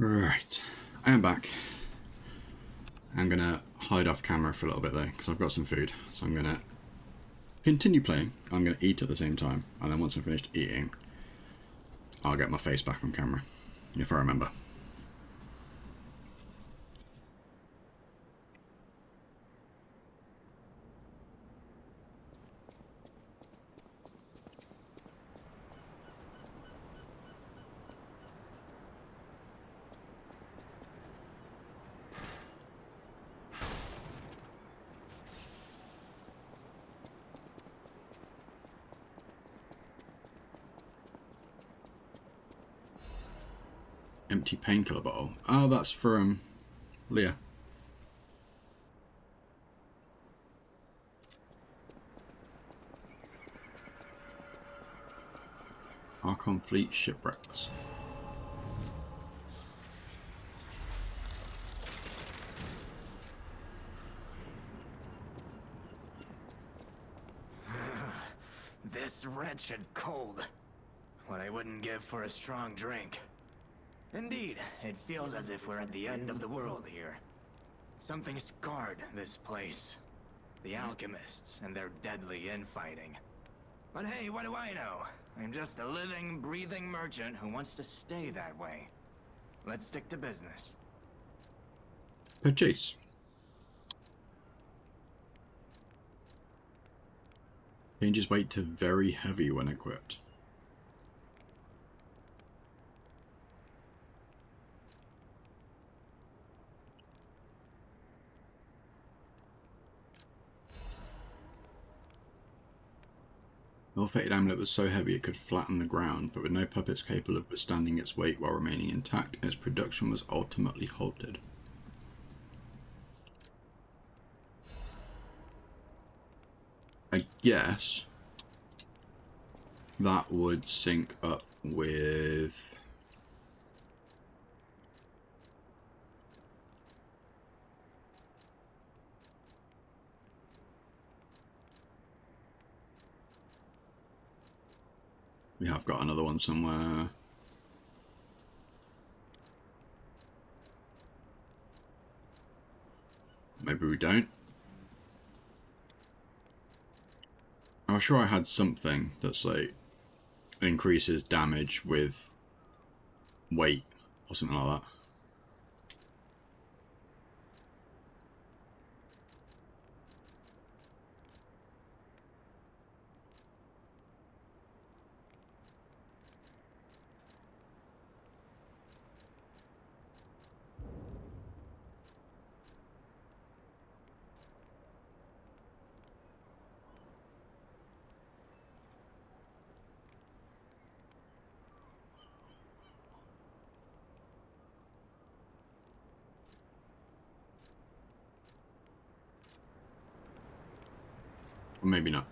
Right, I am back. I'm gonna hide off camera for a little bit though, because I've got some food. So I'm gonna continue playing. I'm gonna eat at the same time, and then once I'm finished eating, I'll get my face back on camera, if I remember. Empty painkiller bottle. Oh, that's for Leah. Our complete shipwrecks. This wretched cold. What I wouldn't give for a strong drink. Indeed, it feels as if we're at the end of the world here. Something scarred this place. The alchemists and their deadly infighting. But hey, what do I know? I'm just a living, breathing merchant who wants to stay that way. Let's stick to business. Purchase. Changes weight to very heavy when equipped. The ill-fated amulet was so heavy it could flatten the ground, but with no puppets capable of withstanding its weight while remaining intact, its production was ultimately halted. I guess that would sync up with we have got another one somewhere. Maybe we don't. I'm sure I had something that's like increases damage with weight or something like that. Or maybe not.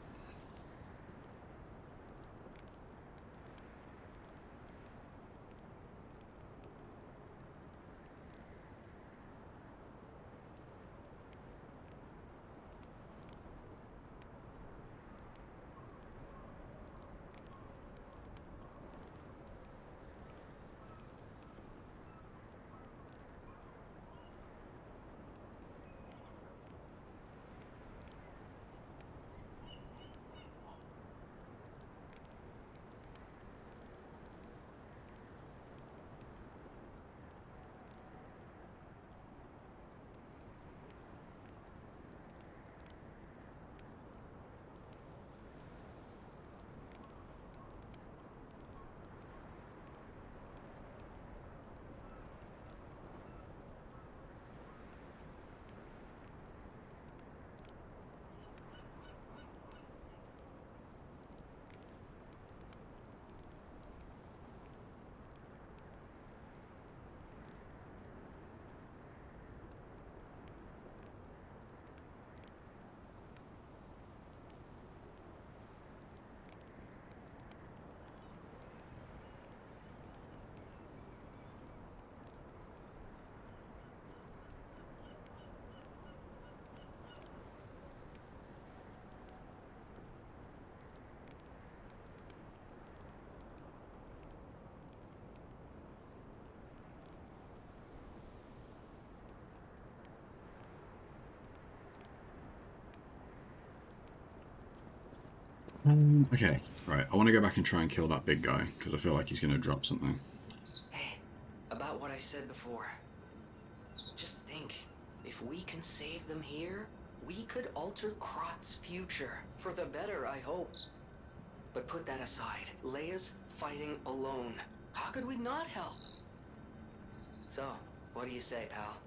Okay, right. I want to go back and try and kill that big guy, because I feel like he's going to drop something. Hey, about what I said before. Just think, if we can save them here, we could alter Krot's future. For the better, I hope. But put that aside. Leia's fighting alone. How could we not help? So, what do you say, pal?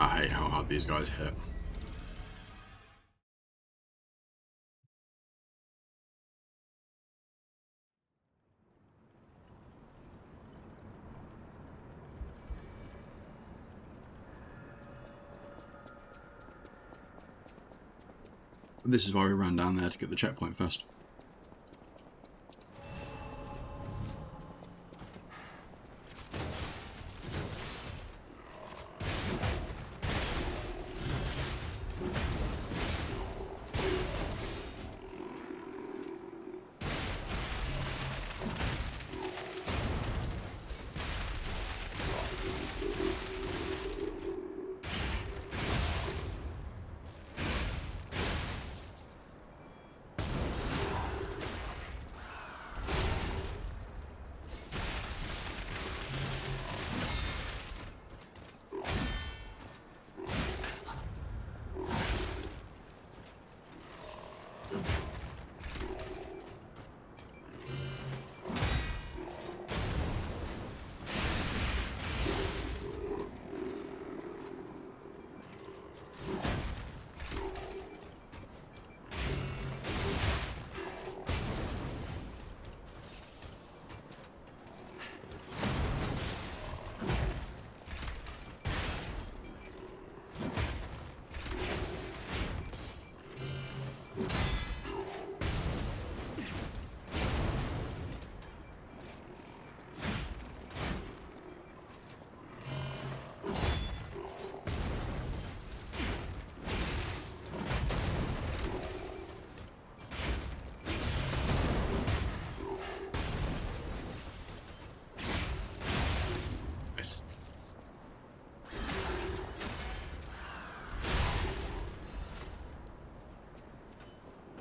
I hate how hard these guys hit. This is why we ran down there to get the checkpoint first.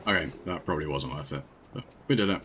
Okay, that probably wasn't worth it, but we did it.